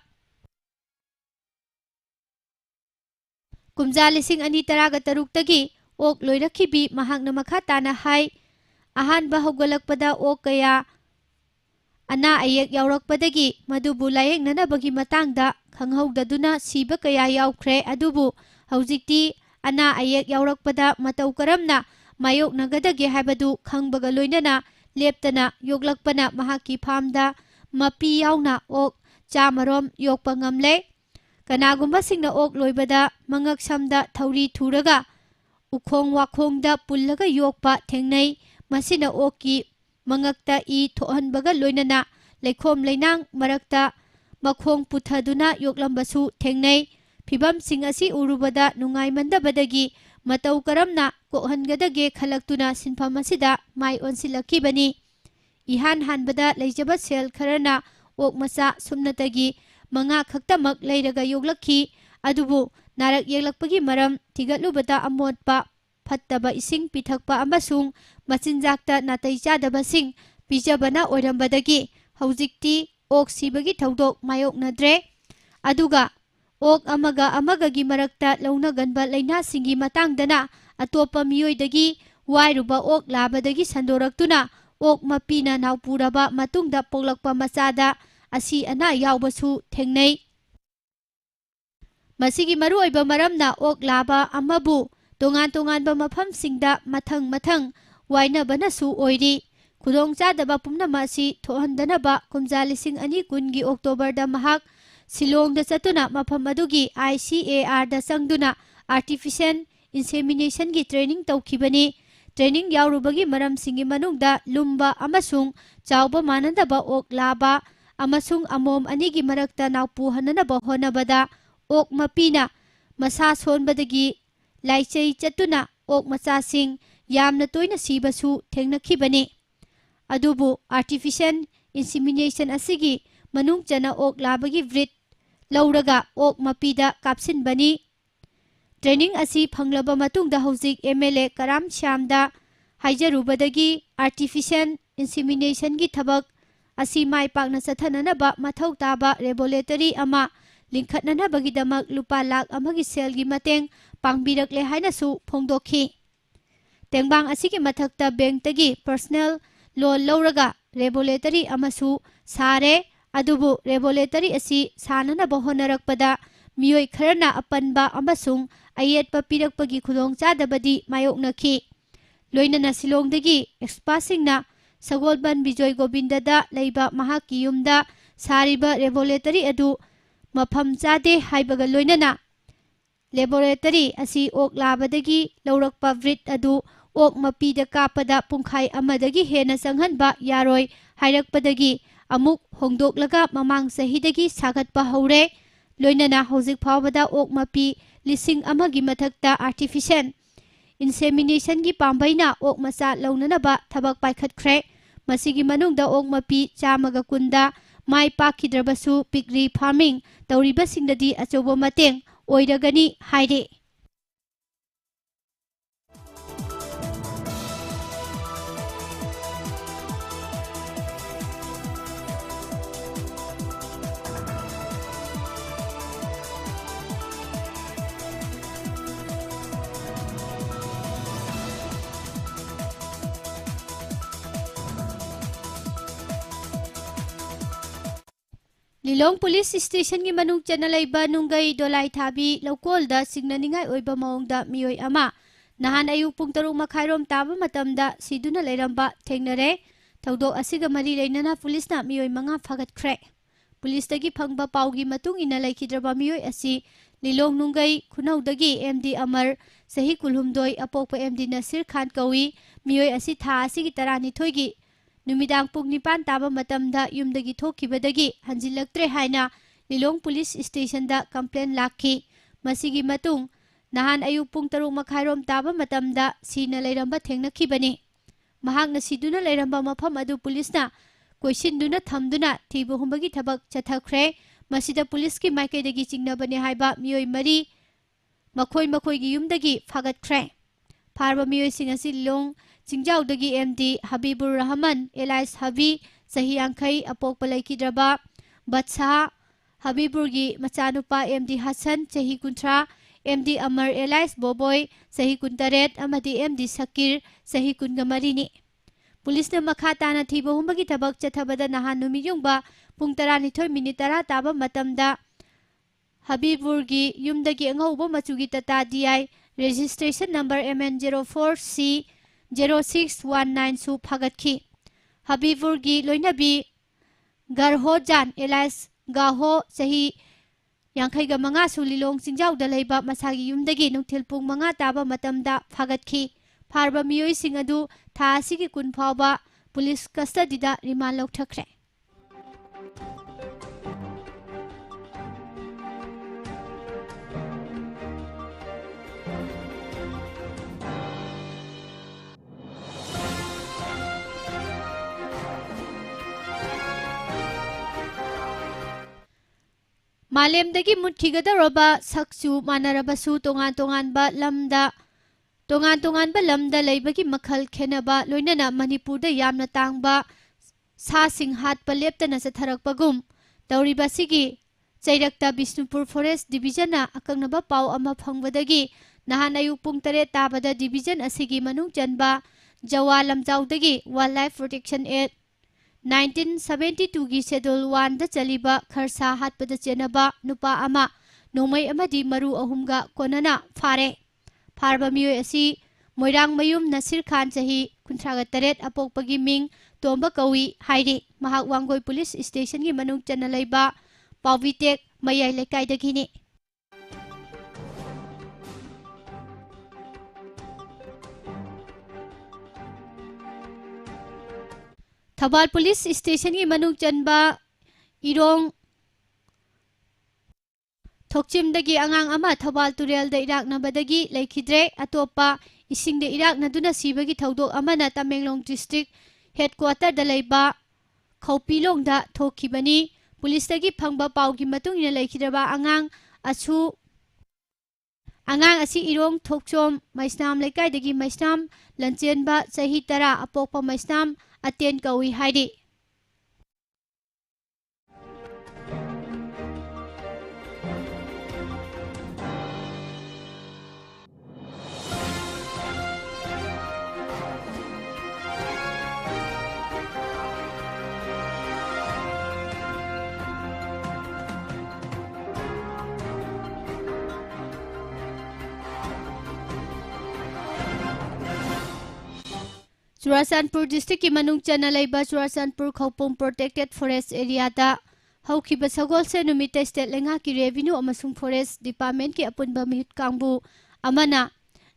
ꯀꯨꯝꯖꯥ 2013ꯇꯒꯤ ꯑꯣꯛ ꯂꯣꯏꯔꯛꯈꯤꯕꯤ ꯃꯍꯥꯛꯅ ꯃꯈꯥ ꯇꯥꯅ ꯍꯥꯏ ꯑꯍꯥꯟꯕ ꯍꯧꯒꯠꯂꯛꯄꯗ ꯑꯣꯛ ꯀꯌꯥ ꯑꯅꯥ ꯑꯌꯦꯛ ꯌꯥꯎꯔꯛꯄꯗꯒꯤ ꯃꯗꯨꯕꯨ ꯂꯥꯌꯦꯡꯅꯅꯕꯒꯤ ꯃꯇꯥꯡꯗ ꯈꯪꯍꯧꯗꯗꯨꯅ ꯁꯤꯕ ꯀꯌꯥ ꯌꯥꯎꯈ꯭ꯔꯦ ꯑꯗꯨꯕꯨ ꯍꯧꯖꯤꯛꯇꯤ ꯑꯅꯥ ꯑꯌꯦꯛ ꯌꯥꯎꯔꯛꯄꯗ ꯃꯇꯧ ꯀꯔꯝꯅ ꯃꯥꯌꯣꯛꯅꯒꯗꯒꯦ ꯍꯥꯏꯕꯗꯨ ꯈꯪꯕꯒ ꯂꯣꯏꯅꯅ ꯂꯦꯞꯇꯅ ꯌꯣꯛꯂꯛꯄꯅ ꯃꯍꯥꯛꯀꯤ ꯐꯥꯔꯝꯗ ꯃꯄꯤ ꯌꯥꯎꯅ ꯑꯣꯛ 100ꯔꯣꯝ ꯌꯣꯛꯄ ꯉꯝꯂꯦ꯫ ꯀꯅꯥꯒꯨꯝꯕꯁꯤꯡꯅ ꯑꯣꯛ ꯂꯣꯏꯕꯗ ꯃꯉꯛ ꯁꯝꯗ ꯊꯧꯔꯤ ꯊꯨꯔꯒ ꯎꯈꯣꯡ ꯋꯥꯈꯣꯡꯗ ꯄꯨꯜꯂꯒ ꯌꯣꯛꯄ ꯊꯦꯡꯅꯩ꯫ ꯃꯁꯤꯅ ꯑꯣꯛꯀꯤ ꯃꯉꯛꯇ ꯏ ꯊꯣꯛꯍꯟꯕꯒ ꯂꯣꯏꯅꯅ ꯂꯩꯈꯣꯝ ꯂꯩꯅꯥꯡ ꯃꯔꯛꯇ ꯃꯈꯣꯡ ꯄꯨꯊꯗꯨꯅ ꯌꯣꯛꯂꯝꯕꯁꯨ ꯊꯦꯡꯅꯩ꯫ ꯐꯤꯚꯝꯁꯤꯡ ꯑꯁꯤ ꯎꯔꯨꯕꯗ ꯅꯨꯡꯉꯥꯏꯃꯟꯗꯕꯗꯒꯤ ꯃꯇꯧ ꯀꯔꯝꯅ ꯀꯣꯛꯍꯟꯒꯗꯒꯦ ꯈꯜꯂꯛꯇꯨꯅ ꯁꯤꯟꯐꯝ ꯑꯁꯤꯗ ꯃꯥꯏ ꯑꯣꯟꯁꯤꯜꯂꯛꯈꯤꯕꯅꯤ꯫ ꯏꯍꯥꯟ ꯍꯥꯟꯕꯗ ꯂꯩꯖꯕ ꯁꯦꯜ ꯈꯔꯅ ꯑꯣꯛ ꯃꯆꯥ ꯁꯨꯞꯅꯇꯒꯤ 5 ꯈꯛꯇꯃꯛ ꯂꯩꯔꯒ ꯌꯣꯛꯂꯛꯈꯤ꯫ ꯑꯗꯨꯕꯨ ꯅꯥꯔꯛ ꯌꯦꯛꯂꯛꯄꯒꯤ ꯃꯔꯝ ꯊꯤꯒꯠꯂꯨꯕꯗ ꯑꯃꯣꯠꯄ, ꯐꯠꯇꯕ ꯏꯁꯤꯡ ꯄꯤꯊꯛꯄ ꯑꯃꯁꯨꯡ ꯃꯆꯤꯟꯖꯥꯛꯇ ꯅꯥꯇꯩ ꯆꯥꯗꯕꯁꯤꯡ ꯄꯤꯖꯕꯅ ꯑꯣꯏꯔꯝꯕꯗꯒꯤ ꯍꯧꯖꯤꯛꯇꯤ ꯑꯣꯛ ꯁꯤꯕꯒꯤ ꯊꯧꯗꯣꯛ ꯃꯥꯌꯣꯛꯅꯗ꯭ꯔꯦ꯫ ꯑꯗꯨꯒ ꯑꯣꯛ ꯑꯃꯒ ꯑꯃꯒꯒꯤ ꯃꯔꯛꯇ ꯂꯧꯅꯒꯟꯕ ꯂꯩꯅꯥꯁꯤꯡꯒꯤ ꯃꯇꯥꯡꯗꯅ ꯑꯇꯣꯞꯄ ꯃꯤꯑꯣꯏꯗꯒꯤ ꯋꯥꯏꯔꯨꯕ ꯑꯣꯛ ꯂꯥꯕꯗꯒꯤ ꯁꯟꯗꯣꯔꯛꯇꯨꯅ ꯑꯣꯛ ꯃꯄꯤꯅ ꯅꯥꯎꯄꯨꯔꯕ ꯃꯇꯨꯡꯗ ꯄꯣꯛꯂꯛꯄ ꯃꯆꯥꯗ ꯑꯁꯤ ꯑꯅꯥ ꯌꯥꯎꯕꯁꯨ ꯊꯦꯡꯅꯩ꯫ ꯃꯁꯤꯒꯤ ꯃꯔꯨꯑꯣꯏꯕ ꯃꯔꯝꯅ ꯑꯣꯛ ꯂꯥꯕ ꯑꯃꯕꯨ ꯇꯣꯉꯥꯟ ꯇꯣꯉꯥꯟꯕ ꯃꯐꯝꯁꯤꯡꯗ ꯃꯊꯪ ꯋꯥꯏꯅꯕꯅꯁꯨ ꯑꯣꯏꯔꯤ꯫ ꯈꯨꯗꯣꯡꯆꯥꯗꯕ ꯄꯨꯝꯅꯃꯛ ꯑꯁꯤ ꯊꯣꯛꯍꯟꯗꯅꯕ ꯀꯨꯝꯖꯥ 2020ꯒꯤ ꯑꯣꯛꯇꯣꯕꯔꯗ ꯃꯍꯥꯛ ꯁꯤꯂꯣꯡꯗ ꯆꯠꯇꯨꯅ ꯃꯐꯝ ꯑꯗꯨꯒꯤ ICARꯗ ꯆꯪꯗꯨꯅ ꯑꯥꯔꯇꯤꯐꯤꯁꯤꯑꯦꯜ ꯏꯟꯁꯦꯃꯤꯅꯦꯁꯟꯒꯤ ꯇ꯭ꯔꯦꯅꯤꯡ ꯇꯧꯈꯤꯕꯅꯤ꯫ ꯇ꯭ꯔꯦꯅꯤꯡ ꯌꯥꯎꯔꯨꯕꯒꯤ ꯃꯔꯝꯁꯤꯡꯒꯤ ꯃꯅꯨꯡꯗ ꯂꯨꯝꯕ ꯑꯃꯁꯨꯡ ꯆꯥꯎꯕ ꯃꯥꯟꯅꯗꯕ ꯑꯣꯛ ꯂꯥꯕ ꯑꯃꯁꯨꯡ ꯑꯃꯣꯝ ꯑꯅꯤꯒꯤ ꯃꯔꯛꯇ ꯅꯥꯎꯄꯨꯍꯟꯅꯅꯕ ꯍꯣꯠꯅꯕꯗ ꯑꯣꯛ ꯃꯄꯤꯅ ꯃꯁꯥ ꯁꯣꯟꯕꯗꯒꯤ ꯂꯥꯏꯆꯩ ꯆꯠꯇꯨꯅ ꯑꯣꯛ ꯃꯆꯥꯁꯤꯡ ꯌꯥꯝꯅ ꯇꯣꯏꯅ ꯁꯤꯕꯁꯨ ꯊꯦꯡꯅꯈꯤꯕꯅꯤ꯫ ꯑꯗꯨꯕꯨ ꯑꯥꯔꯇꯤꯐꯤꯁꯤꯑꯦꯜ ꯏꯟꯁꯤꯃꯤꯅꯦꯁꯟ ꯑꯁꯤꯒꯤ ꯃꯅꯨꯡ ꯆꯟꯅ ꯑꯣꯛ ꯂꯥꯕꯒꯤ ꯕ꯭ꯔꯤꯗ ꯂꯧꯔꯒ ꯑꯣꯛ ꯃꯄꯤꯗ ꯀꯥꯞꯁꯤꯟꯕꯅꯤ꯫ ꯇ꯭ꯔꯦꯅꯤꯡ ꯑꯁꯤ ꯐꯪꯂꯕ ꯃꯇꯨꯡꯗ ꯍꯧꯖꯤꯛ MLA ꯀꯔꯥꯝ ꯁ꯭ꯌꯥꯝꯗ ꯍꯥꯏꯖꯔꯨꯕꯗꯒꯤ ꯑꯥꯔꯇꯤꯐꯤꯁꯤꯑꯦꯜ ꯏꯟꯁꯤꯃꯤꯅꯦꯁꯟꯒꯤ ꯊꯕꯛ ꯑꯁꯤ ꯃꯥꯏ ꯄꯥꯛꯅ ꯆꯠꯊꯅꯅꯕ ꯃꯊꯧ ꯇꯥꯕ ꯂꯦꯕꯣꯔꯦꯇꯔꯤ ꯑꯃ ꯂꯤꯡꯈꯠꯅꯅꯕꯒꯤꯗꯃꯛ ꯂꯨꯄꯥ ꯂꯥꯈ 1ꯒꯤ ꯁꯦꯜꯒꯤ ꯃꯇꯦꯡ ꯄꯥꯡꯕꯤꯔꯛꯂꯦ ꯍꯥꯏꯅꯁꯨ ꯐꯣꯡꯗꯣꯛꯈꯤ꯫ ꯇꯦꯡꯕꯥꯡ ꯑꯁꯤꯒꯤ ꯃꯊꯛꯇ ꯕꯦꯡꯛꯇꯒꯤ ꯄꯔꯁꯅꯦꯜ ꯂꯣꯟ ꯂꯧꯔꯒ ꯂꯦꯕꯣꯔꯦꯇꯔꯤ ꯑꯃꯁꯨ ꯁꯥꯔꯦ꯫ ꯑꯗꯨꯕꯨ ꯂꯦꯕꯣꯔꯦꯇꯔꯤ ꯑꯁꯤ ꯁꯥꯅꯅꯕ ꯍꯣꯠꯅꯔꯛꯄꯗ ꯃꯤꯑꯣꯏ ꯈꯔꯅ ꯑꯄꯟꯕ ꯑꯃꯁꯨꯡ ꯑꯌꯦꯠꯄ ꯄꯤꯔꯛꯄꯒꯤ ꯈꯨꯗꯣꯡꯆꯥꯗꯕꯗꯤ ꯃꯥꯌꯣꯛꯅꯈꯤ꯫ ꯂꯣꯏꯅꯅ ꯁꯤꯂꯣꯡꯗꯒꯤ ꯑꯦꯛꯁꯄꯔꯠꯁꯤꯡꯅ ꯁꯒꯣꯜꯕꯟ ꯕꯤꯖꯣꯏ ꯒꯣꯕꯤꯟꯗꯗ ꯂꯩꯕ ꯃꯍꯥꯛꯀꯤ ꯌꯨꯝꯗ ꯁꯥꯔꯤꯕ ꯂꯦꯕꯣꯔꯦꯇꯔꯤ ꯑꯗꯨ ꯃꯐꯝ ꯆꯥꯗꯦ ꯍꯥꯏꯕꯒ ꯂꯣꯏꯅꯅ ꯂꯦꯕꯣꯔꯦꯇꯔꯤ ꯑꯁꯤ ꯑꯣꯛ ꯂꯥꯕꯗꯒꯤ ꯂꯧꯔꯛꯄ ꯕ꯭ꯔꯤꯗ ꯑꯗꯨ ꯑꯣꯛ ꯃꯄꯤꯗ ꯀꯥꯞꯄꯗ ꯄꯨꯡꯈꯥꯏ ꯑꯃꯗꯒꯤ ꯍꯦꯟꯅ ꯆꯪꯍꯟꯕ ꯌꯥꯔꯣꯏ ꯍꯥꯏꯔꯛꯄꯗꯒꯤ ꯑꯃꯨꯛ ꯍꯣꯡꯗꯣꯛꯂꯒ ꯃꯃꯥꯡ ꯆꯍꯤꯗꯒꯤ ꯁꯥꯒꯠꯄ ꯍꯧꯔꯦ꯫ ꯂꯣꯏꯅꯅ ꯍꯧꯖꯤꯛ ꯐꯥꯎꯕꯗ ꯑꯣꯛ ꯃꯄꯤ 1,000ꯒꯤ ꯃꯊꯛꯇ ꯑꯥꯔꯇꯤꯐꯤꯁꯤꯑꯦꯜ ꯏꯟꯁꯦꯃꯤꯅꯦꯁꯟꯒꯤ ꯄꯥꯝꯕꯩꯅ ꯑꯣꯛ ꯃꯆꯥ ꯂꯧꯅꯅꯕ ꯊꯕꯛ ꯄꯥꯏꯈꯠꯈ꯭ꯔꯦ꯫ ꯃꯁꯤꯒꯤ ꯃꯅꯨꯡꯗ ꯑꯣꯛ ꯃꯄꯤ 110ꯗ ꯃꯥꯏ ꯄꯥꯛꯈꯤꯗ꯭ꯔꯕꯁꯨ ꯄꯤꯒ꯭ꯔꯤ ꯐꯥꯔꯃꯤꯡ ꯇꯧꯔꯤꯕꯁꯤꯡꯗꯗꯤ ꯑꯆꯧꯕ ꯃꯇꯦꯡ ꯑꯣꯏꯔꯒꯅꯤ ꯍꯥꯏꯔꯤ꯫ ꯂꯤꯂꯣꯡ ꯄꯨꯂꯤꯁ ꯁ꯭ꯇꯦꯁꯟꯒꯤ ꯃꯅꯨꯡ ꯆꯟꯅ ꯂꯩꯕ ꯅꯨꯡꯒꯩ ꯗꯣꯂꯥꯏ ꯊꯥꯕꯤ ꯂꯧꯀꯣꯜꯗ ꯆꯤꯡꯅꯅꯤꯡꯉꯥꯏ ꯑꯣꯏꯕ ꯃꯑꯣꯡꯗ ꯃꯤꯑꯣꯏ ꯑꯃ ꯅꯍꯥꯟ ꯑꯌꯨꯛ ꯄꯨꯡ 6:30 ꯇꯥꯕ ꯃꯇꯝꯗ ꯁꯤꯗꯨꯅ ꯂꯩꯔꯝꯕ ꯊꯦꯡꯅꯔꯦ꯫ ꯊꯧꯗꯣꯛ ꯑꯁꯤꯒ ꯃꯔꯤ ꯂꯩꯅꯅ ꯄꯨꯂꯤꯁꯅ ꯃꯤꯑꯣꯏ 5 ꯐꯥꯒꯠꯈ꯭ꯔꯦ꯫ ꯄꯨꯂꯤꯁꯇꯒꯤ ꯐꯪꯕ ꯄꯥꯎꯒꯤ ꯃꯇꯨꯡ ꯏꯟꯅ ꯂꯩꯈꯤꯗ꯭ꯔꯕ ꯃꯤꯑꯣꯏ ꯑꯁꯤ ꯂꯤꯂꯣꯡ ꯅꯨꯡꯒꯩ ꯈꯨꯅꯧꯗꯒꯤ MD ꯑꯃꯔ ꯆꯍꯤ 12 ꯑꯄꯣꯛꯄ MD ꯅꯁꯤꯔ ꯈꯥꯟ ꯀꯧꯏ꯫ ꯃꯤꯑꯣꯏ ꯑꯁꯤ ꯊꯥ ꯑꯁꯤꯒꯤ 12ꯒꯤ ꯅꯨꯃꯤꯗꯥꯡ ꯄꯨꯡ 9 ꯇꯥꯕ ꯃꯇꯝꯗ ꯌꯨꯝꯗꯒꯤ ꯊꯣꯛꯈꯤꯕꯗꯒꯤ ꯍꯟꯖꯤꯜꯂꯛꯇ꯭ꯔꯦ ꯍꯥꯏꯅ ꯂꯤꯂꯣꯡ ꯄꯨꯂꯤꯁ ꯁ꯭ꯇꯦꯁꯟꯗ ꯀꯝꯄ꯭ꯂꯦꯟ ꯂꯥꯛꯈꯤ꯫ ꯃꯁꯤꯒꯤ ꯃꯇꯨꯡ ꯅꯍꯥꯟ ꯑꯌꯨꯛ ꯄꯨꯡ 6:30 ꯇꯥꯕ ꯃꯇꯝꯗ ꯁꯤꯅ ꯂꯩꯔꯝꯕ ꯊꯦꯡꯅꯈꯤꯕꯅꯤ꯫ ꯃꯍꯥꯛꯅ ꯁꯤꯗꯨꯅ ꯂꯩꯔꯝꯕ ꯃꯐꯝ ꯑꯗꯨ ꯄꯨꯂꯤꯁꯅ ꯀꯣꯏꯁꯤꯟꯗꯨꯅ ꯊꯝꯗꯨꯅ ꯊꯤꯕ ꯍꯨꯝꯕꯒꯤ ꯊꯕꯛ ꯆꯠꯊꯈ꯭ꯔꯦ꯫ ꯃꯁꯤꯗ ꯄꯨꯂꯤꯁꯀꯤ ꯃꯥꯏꯀꯩꯗꯒꯤ ꯆꯤꯡꯅꯕꯅꯤ ꯍꯥꯏꯕ ꯃꯤꯑꯣꯏ 4 ꯃꯈꯣꯏꯒꯤ ꯌꯨꯝꯗꯒꯤ ꯐꯥꯒꯠꯈ꯭ꯔꯦ꯫ ꯐꯥꯔꯕ ꯃꯤꯑꯣꯏꯁꯤꯡ ꯑꯁꯤ ꯂꯤꯂꯣꯡ ꯆꯤꯡꯖꯥꯎꯗꯒꯤ MD ꯍꯕꯤꯕꯨꯔ ꯔꯍꯃꯟ ꯑꯦꯂꯥꯏꯁ ꯍꯕꯤ ꯆꯍꯤ 50 ꯑꯄꯣꯛꯄ ꯂꯩꯈꯤꯗ꯭ꯔꯕ ꯕꯠꯁꯥꯍ ꯍꯕꯤꯕꯨꯔꯒꯤ ꯃꯆꯥꯅꯨꯄꯥ MD ꯍꯁꯟ ꯆꯍꯤ 30 MD Amar Elias Boboy sahi kuntaret amadi MD Sakir sahi kungamari police ने मखा ताना थीब हुंबगी थबक चथबदा नहान नुमियुंगबा पुंग 12:10 ताबा मतमदा हबीबुरगी युमदगी अंगौबो मचुगी तता DI registration number MN04C0619 सु फगतखी हबीबुरगी लोइनबी गरहो जान एलाइस गाहो सही यांखैगा मंगा सुलिलोंग सिंजाउदा लैबा मसागी युमदगी नुंथिल पुंग 5 ताबा मतमदा फगतखी फारबा मियोई सिंह अदु था असिगी कुन फावबा police कस्टडीदा remand लौथखरे मालेमदगी मुठिगदरबा सक्सु मानरबसु तोंगान तोंगान lambda लैबगी मखल खेनबा लोइनना मणिपुरदा यामना तांगबा सासिंग हातपा लेप्तना चथरकपगुम तौरिबासिगी चैरक्ता Bishnupur forest डिविजनना अकंगनबा पाव अमा फंगबदगी नहान अयुक पुंग 3 ताबदा डिविजन असिगी मनुंग चनबा जवा लमजाउदगी वाइल्ड लाइफ प्रोटेक्शन एक्ट 1972 की शेड्यूल 1 दा चलीबा खरसा हातपदा चेनबा नुपा अमा नोमै अमदी मरु अहुमगा कोनना फारे फारबा मियोय असि मोइरांग मयुम नसीर खान चही 38 अपोकपगी मिंग तोंबा कवी हाइरे महाक वांगोय पुलिस स्टेशन की मनुंग चना लैबा पाविटेक मयाय लेकाइदगिनी थबाल पुलिस स्टेशन की मनुंग चनबा इरोंग थोकचिमदगी आंगांग अमा थबाल तुरेलदा इराकनबदगी लेखिद्रे अतोपा इसिंगदे इराकनदुना सिबगी थौदोक अमाना तमेंगलोंग डिस्ट्रिक्ट हेडक्वार्टरदा लैबा खौपीलोंगदा थोखिबनी पुलिसदगी फंगबा पाउगी मतुंगिना लेखिद्रबा आंगांग असी इरोंग थोकचोम मैस्नाम लेकाइदगी मैस्नाम लंचेनबा चही 10 अपोकपा मैस्नाम अतेन कवी हाइरे चुराचांदपुर डिस्ट्रिक्ट की मनुंग चना लैबा चुराचांदपुर खौपुंग प्रोटेक्टेड फॉरेस्ट एरिया दा हौखिबा सगोल से नुमित स्टेट लेंगा की रेवेन्यू अमसुंग फॉरेस्ट डिपार्टमेंट की अपुनबा मिहुत कांगबु अमना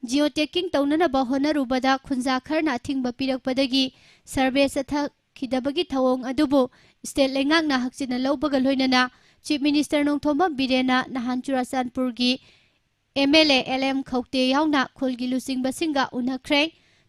जियो टेकिंग तौननबा होनरुबदा खुंजा खरना थिंगबा पिरकपदगी सर्वे चथखिदबगी थवोंग अदुबु स्टेट लेंगांगना हक्सिना लौबगा लोइनना चीफ मिनिस्टर नोंथोंबा बिरेना नहान चुराचांदपुर की MLA LM खौते यावना खुलगी लुसिंगबसिंगा उनखरे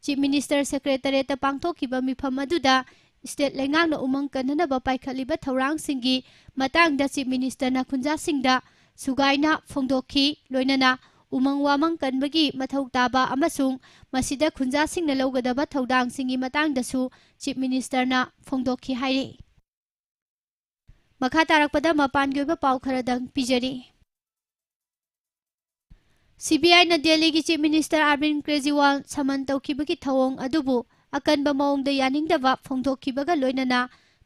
चीफ मिनिस्टर सेक्रेटरीट पांथोखिबा मिफम अदुदा स्टेट लेंगांगना उमंग कननबा पाइखलिबा थौरांगसिंगी मतांगदा चीफ मिनिस्टरना खुंजासिंगदा सुगाइना फोंदोखी लोइनना उमंग वामंग कनबगी मथौ ताबा अमसुंग मसिदा खुंजासिंगना लौगदबा थौदांगसिंगी मतांगदसु चीफ मिनिस्टरना फोंदोखी हाइरे मखा तारकपदा मपानगी ओइबा पाउ खरदंग पिजरी CBI na Delhi की chief minister Arvind Kejriwal summon तौखिबगी थवोंग अदुबु अकनबा मौंगदा यानिंगदबा फोंदोखिबगा लोइनना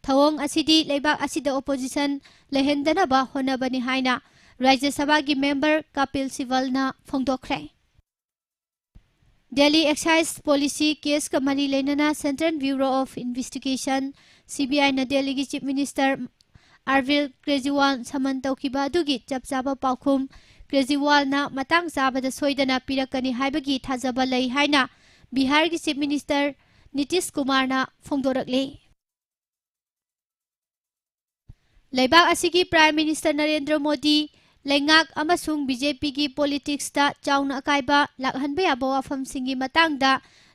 थवोंग असिदी लेबाक असिदा ओपोजिशन लेहेंदनबा होनबनी हाइना राज्य सभा की मेंबर कपिल सिबलना फोंदोखरे दिल्ली एक्साइज पॉलिसी केस का मरी लेनना central bureau of investigation CBI ना दिल्ली की chief minister Arvind Kejriwal summon तौखिबा अदुगी चपचाबा पाउखुम केजरीवाल ना मतंग चाबदा सोइदना पिरकनी हाइबगी थाजबा लई हाइना बिहार की चीफ मिनिस्टर नीतीश कुमार ना फोंदोरकले लेबाक असिगी प्राइम मिनिस्टर नरेंद्र मोदी लेंगाक अमसुंग बीजेपी की पॉलिटिक्स दा चाउना अकाइबा लाखहनबे याबा वाफमसिंगी मतंगदा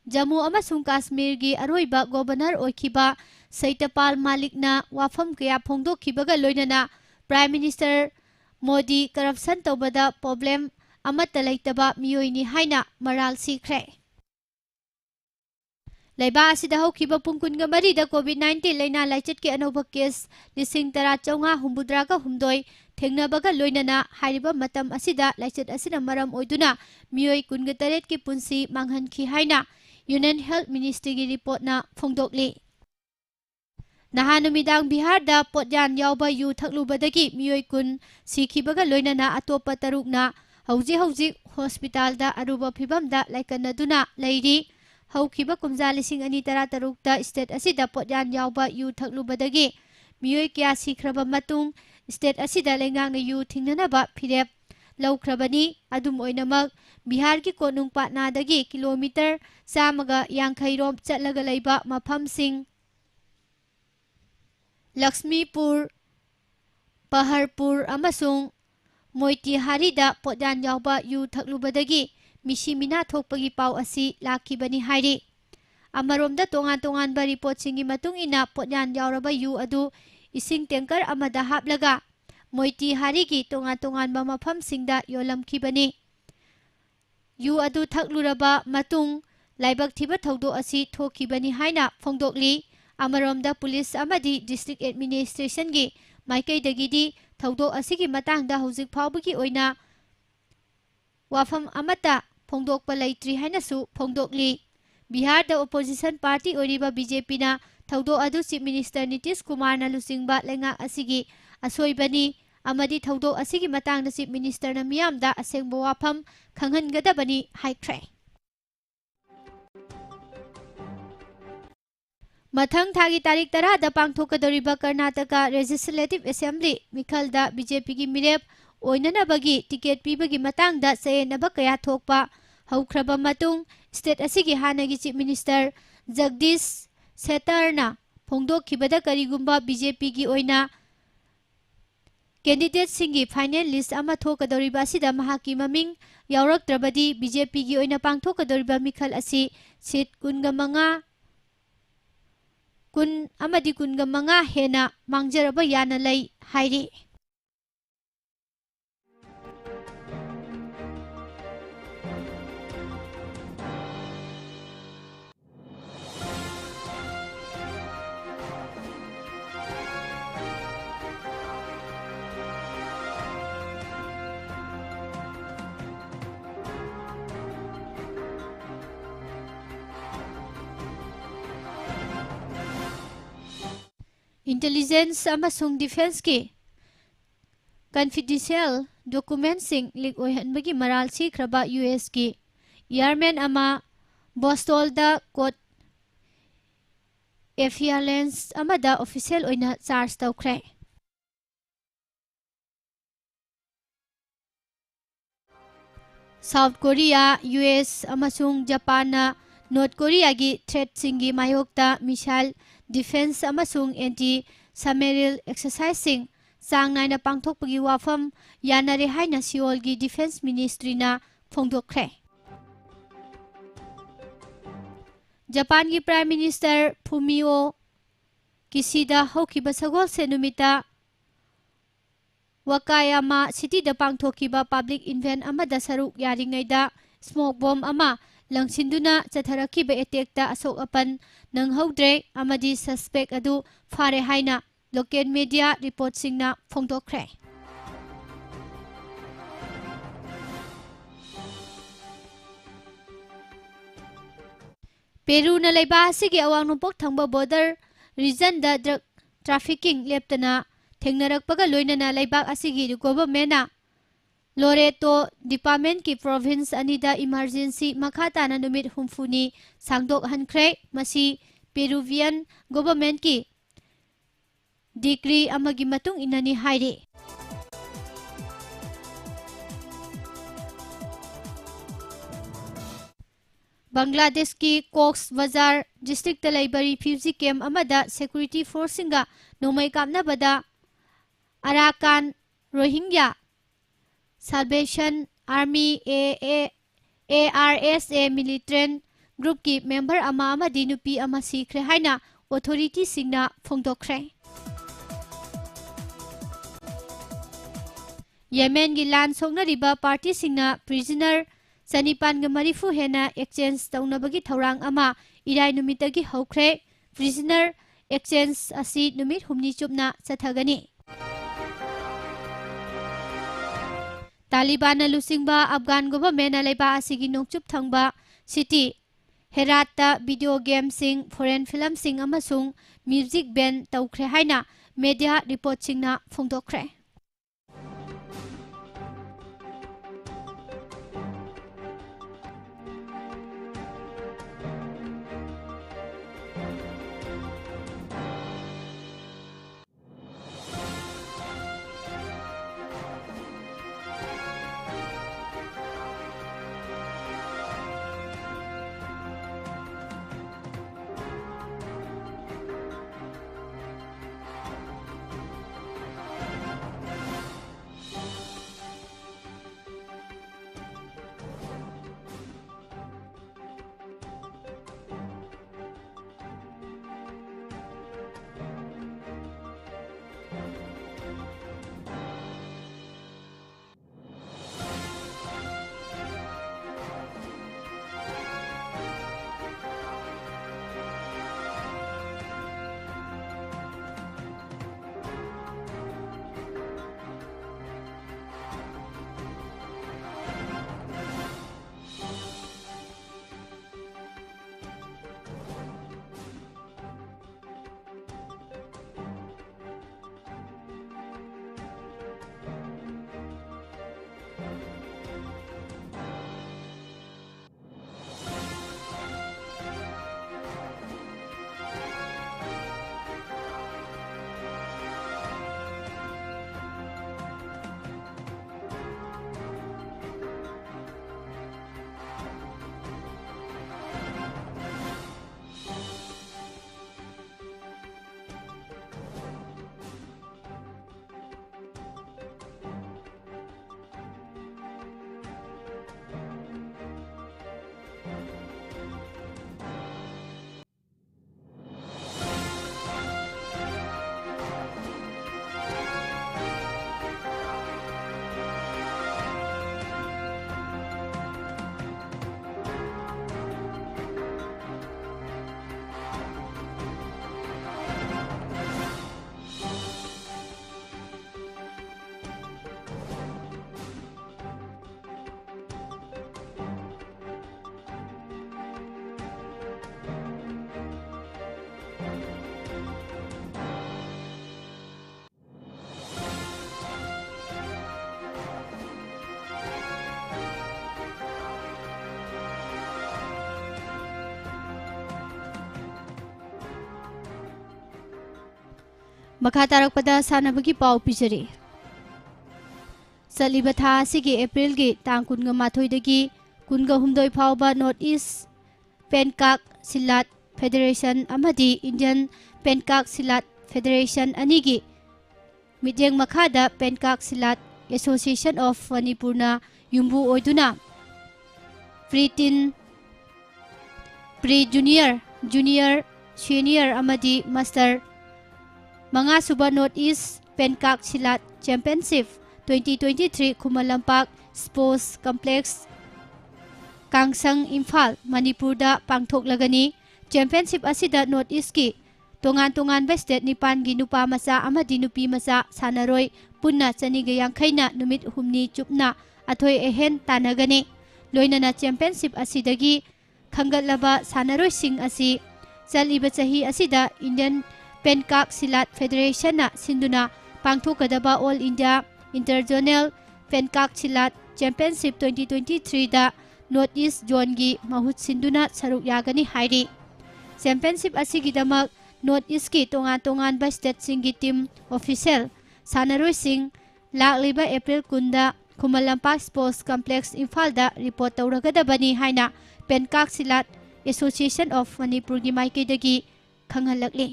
जम्मू अमसुंग कश्मीर की अरोइबा गवर्नर ओइखिबा सैतपाल मालिकना वाफम कया फोंदोखिबगा लोइनना प्राइम मिनिस्टर मोदी करप्शन तौबदा प्रॉब्लम अमत लैतबा मियोइनी हाइना मराल सीख्रे Laiba asida haukiba pungkun ga marida COVID-19 laina laichet ke anova case lising tara chaunga humbudra ka humdoi thengnabaga loinana hairiba matam asida laichet asida maram oiduna mioi kunga taret ki punsi manghan khi haina Union Health Ministry gi report na phongdokli Nahanumidang Bihar da potyan yauba yu thaklubadagi mioi kun sikhibaga loinana atopa tarukna hauji hospital da aruba phibam da laikanaduna leiri haukiba kumja lising ani tara tarukta state asida potyan yauba yu thaklubadagi mioi kya sikraba matung state asida lengang yu thingnanaba phirep laukrabani adum oinamak Bihar ki konung patna dagi kilometer samaga yangkhai rom chatlaga leiba mafam sing Lakshmipur, Paharpur amasung Moitihari da potyan yauba yu thaklubadagi misimina thokpagi pau asi lakibani hairi. Amaromda tongan ba report singi matung ina potyan yauraba yu adu ising tanker amada haplaga Moitihari gi tongan ba mafam singda yolamkibani. Yu adu thakluraba matung laibak thiba thaudo asi thokibani haina phongdokli Amaromda Police amadi District Administration gi Maikai dagidi thaudo asigi matangda hauzik phawbagi oina wafam amata phongdokpa leitri hainasu phongdokli Bihar da opposition party oriba BJP na thaudo adu Chief Minister Nitish Kumar na lusingba lenga asigi asoibani amadi thaudo asigi matangda Chief Minister na miyamda asengba wafam khanghangadabani haikre Mathang thagi tarik tara da pangthokadoriba Karnataka Legislative Assembly Mikhalda BJP gi mirep oinanabagi ticket pibagi matangda sayenaba kaya thokpa haukraba matung state asigi hanagi Chief Minister Jagdish Setarna phongdokhibada karigumba BJP gi oina candidate singi final list ama thokadoriba asida mahaki maming yauraktrabadi BJP gi oina pangthokadoriba mikhal asi seat kun amadi kunga manga hena mangjaraba yana lay hairi Intelligence amasung defense ki confidential documents sing leak oihanbagi maral sikraba US ki airman ama Bostol da court FILance amada official oina charge tawkre South Korea US amasung Japan na North Korea gi threat singi mayokta missile defense amasung anti-submarine exercising sang naina pangthokpagi wafam yanare haina Seoul gi defense ministry na phongdokre Japan gi prime minister Fumio Kishida hokiba sagol senumita Wakayama city da pangthokiba public event amada saruk yaringaida smoke bomb ama langsinduna chatharakiba attack ta asok apan nanghodre amadi suspect adu fare haina local media report singna phongdokre Peru na laiba asigi awang numpok thangba border region da drug trafficking leptana thengnarakpaga loinana laibak asigi government na Loreto Department ki province anida emergency makata na numit humfuni sangdok hankre masi Peruvian government ki decree amagi matung inani haire Bangladesh ki Cox's Bazar district talaiba refugee camp amada security force singa nomai kamna bada Arakan Rohingya Salvation Army ARSA militant group ki member ama dinupi ama sikre haina authority singna phongdokre Yemen gi land songna riba party singna prisoner Sanipan ga marifu hena exchange taunabagi thaurang ama इराय नुमितगी हौख्रे prisoner exchange असी नुमित हुमनी चुपना चथगनी Taliban लुसिंगबा Afghan government लेबा असिगी नोंचुप थंगबा सिटी हेरात वीडियो गेम सिंग फॉरेन फिल्म सिंग अमसुंग म्यूजिक बैन तौख्रे हाइना मीडिया रिपोर्ट सिंगना फोंदोख्रे मखा तारकपदा सानबगी पाव पिजरी चलिबा था सिगी अप्रैल की तांग कुनगा माथोइदगी कुनगा हुमदोइ फावबा north east pencak silat federation अमदी इंडियन पेनकाक सिलाट फेडरेशन अनिगी मिजेंग मखादा पेनकाक सिलाट एसोसिएशन ऑफ मणिपुरना युम्बु ओइदुना प्री जूनियर सीनियर अमदी मास्टर मंगा सुबह north east pencak silat championship 2023 Khuman Lampak sports complex कांगसंग इम्फाल मणिपुरदा पांगथोकलगनी चैंपियनशिप असिदा नॉर्थ ईस्ट की तोंगान स्टेट निपान की नुपा मचा अमदी नुपी मचा सानरोय पुन्ना चनिगा यांखैना नुमित हुमनी चुपना अथोय अहेन तानगनी लोइनना चैंपियनशिप असिदगी खंगलबा सानरोय सिंग असि चलिबा चही असिदा इंडियन पेनकाक सिलाट फेडरेशन सिंधुना पांगथोकदबा all India interzonal pencak silat championship 2023 दा नॉर्थ ईस्ट जोन की महुत सिंधुना सरुक यागनी हाइरी चैंपियनशिप असिगिदमक नॉर्थ ईस्ट की तोंगान स्टेट सिंह की टीम ऑफिशियल सानरोय सिंह लाक्लिबा अप्रैल कुंदा खुमल लंपाक स्पोर्ट्स कॉम्प्लेक्स इम्फाल दा रिपोर्ट तौरगदबनी हाइना pencak silat association of Manipur की माइकेदगी खंगहलकली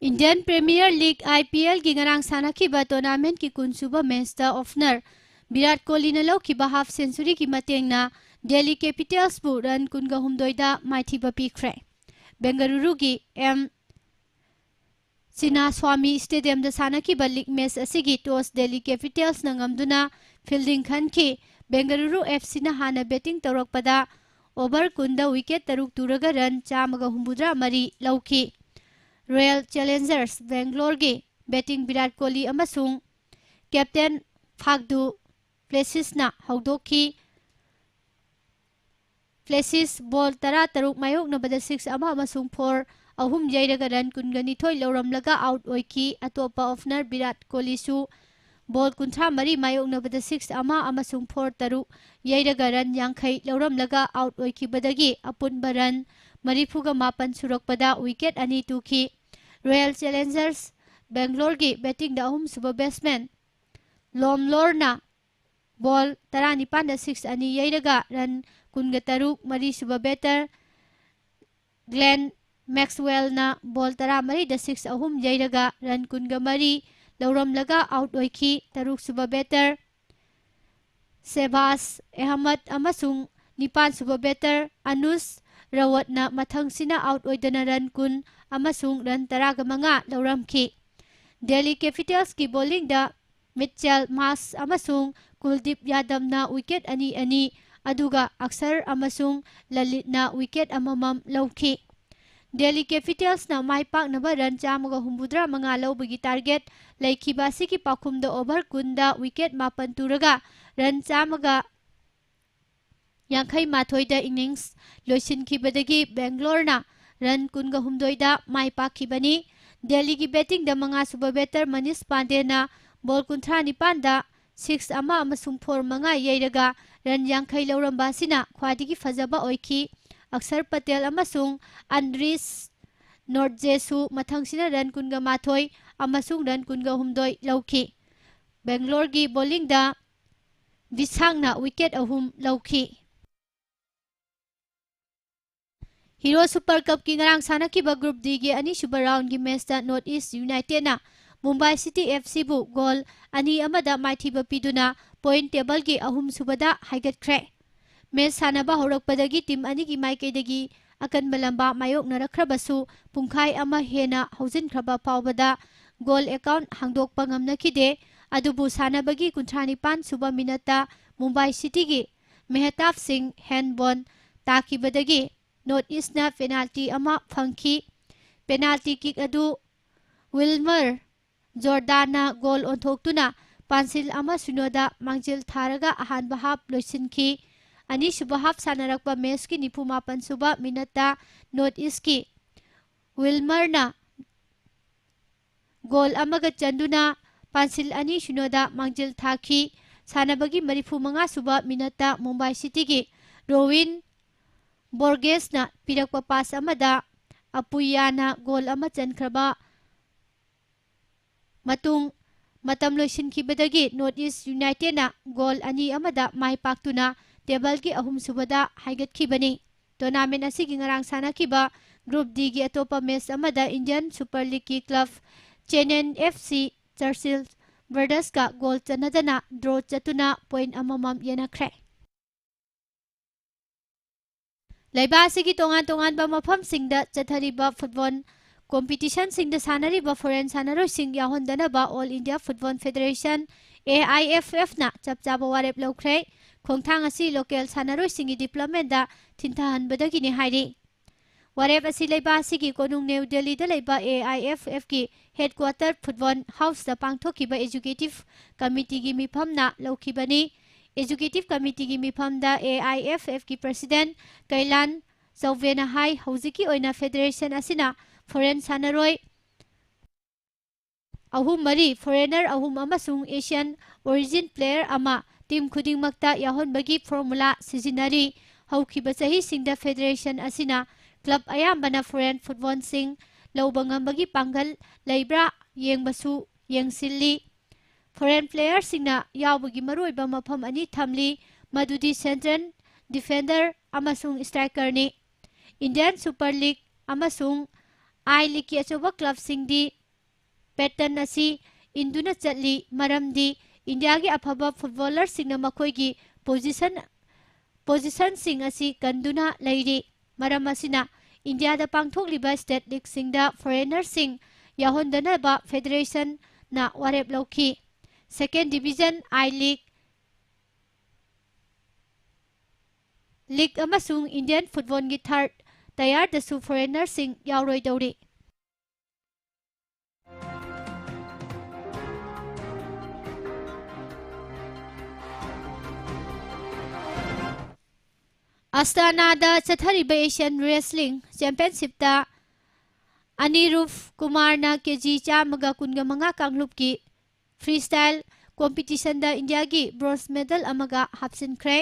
Indian Premier League IPL gi ngarang sanakiba tournament ki kunsuba matchda opener Virat Kohli na lawkiba half century ki matengna Delhi Capitals bu run kunga humdoida maithiba pikre. Bengaluru gi M Sinaswamy Stadium da sanakiba league match asigi toss Delhi Capitals na ngamduna fielding khanki Bengaluru FC na hana betting tawrakpada over kunda wicket taruk turaga run chamaga humbudra mari lawki. Royal Challengers Bangalore gi betting Virat Kohli amasung Captain Phagdu Plessis na haudoki Plessis ball tara taruk mayok na bada 6 ama amasung 4 ahum yairaga ran kungani thoi lauramlaga out oiki atopa opener Virat Kohli su ball kuntra mari mayok na bada 6 ama amasung 4 taruk yairaga ran yangkhai lauramlaga out oiki badagi apun baran marifuga mapan surokpada wicket ani tuki Royal Challengers Bangalore gi betting da ahum suba batsman Lomlorna ball tarani panda 6 ani yairaga ran kunga taruk mari suba batter Glenn Maxwell na ball tara mari da 6 ahum yairaga ran kunga mari lauramlaga out oiki taruk suba batter Sebas Ahmad amasung nipan suba batter Anus Rawat na mathang sina out oidana ran kun amasung ran taraga manga lauramki Delhi Capitals ki bowling da Mitchell Mas amasung Kuldeep Yadav na wicket ani aduga Aksar amasung Lalit na wicket amamam lawki Delhi Capitals na maipak na ran chamaga humbudra mga lawbagi target laikhiba siki pakhumda over kunda wicket mapan turaga ran chamaga Yankhai mathoida innings loisinkhibadagi Bangalore na run kunga humdoida maipakibani Delhi gi betting da mga suba batter Manish Pandey na ball kuntra nipan da 6 ama amasung 4 mga yairaga ran yankhai lauramba sina khwadigi fajaba oiki Aksar Patel amasung Andris Nordjesu mathang sina ran kunga mathoi amasung ran kunga humdoi lawki Bangalore gi bowling da Visang na wicket ahum lawki Hero Super Cup ki ngarang sanakiba Group D gi ani suba round gi match da North East United na Mumbai City FC bu goal ani amada maithiba piduna point table gi ahum subada haigatkre match sanaba horakpadagi team ani gi maikaidagi akan balamba mayok narakhabasu pungkhai ama hena haujin khraba pawbada goal account hangdokpa ngamnakide adubu sanabagi 35 suba minata Mumbai City gi Mehtab Singh handball takibadagi North East na penalty ama phangki penalty kick adu Wilmer Jordana goal onthoktuna Pansil ama sunoda mangjil tharaga ahanba hap loisinki ani suba hap sanarakpa match ki nipuma pansuba minata North East ki Wilmer na goal amaga chanduna Pansil ani sunoda mangjil thaki sanabagi marifu manga suba minata Mumbai City ki Rowin Borges na pirakpa pass amada Apuyana goal ama chankhraba matung matam loisinkhibadagi North East United na goal ani amada maipaktuna table gi ahum subada haigatkibani tournament asigi ngarang sanakiba Group D gi atopa match amada Indian Super League ki club Chennai FC Churchill Brothers ka goal chanadana draw chatuna point amamam yenakhre Laibasigi tongan ba mafam singda chathariba football competition singda sanariba foreign sanaro sing yahondana ba All India Football Federation AIFF na chapchaba warep lokre khongthang asi local sanaro singi diplomat da thintahan badagi ni hairi warep asi laibasigi konung New Delhi da laiba AIFF ki headquarter football house da pangthokiba executive committee gi mifam na lokibani Executive Committee gi mifamda AIFF ki President Kailan Chauvena hai haujiki oina Federation asina foreign sanaroi ahum mari foreigner ahum amasung Asian origin player ama team khudingmakta yahonbagi formula sijinari haukiba chahi singda Federation asina club ayambana foreign football sing laubangambagi pangal leibra yengbasu yengsilli Foreign players singna yawbagi maroiba mafam ani thamli madudi central defender amasung striker ni Indian Super League amasung आई league की अचौबा club सिंगदी pattern असी इंदुना चली मरमदी India की अफबा footballer सिंगना मखोई position सिंग असी कंदुना Larry मरम असिना India दा पांगथोकलिबा state league सिंगदा फॉरेनर सिंग याहोंदनबा फेडरेशन ना वारेप लौखी सेकेंड डिवीजन आई लीग अमसुंग इंडियन फुटबॉल की थर्ड तैयार दसु फॉरेनर सिंग यावरोइदौरी अस्तानादा चथरिबा एशियन रेसलिंग चैंपियनशिप अनिरुफ कुमारना केजी चामगा कुनगा मंगा कांगलुप की फ्रीस्टाइल कॉम्पिटिशन दा इंडिया की ब्रोंज मेडल अमगा हापसिनख्रे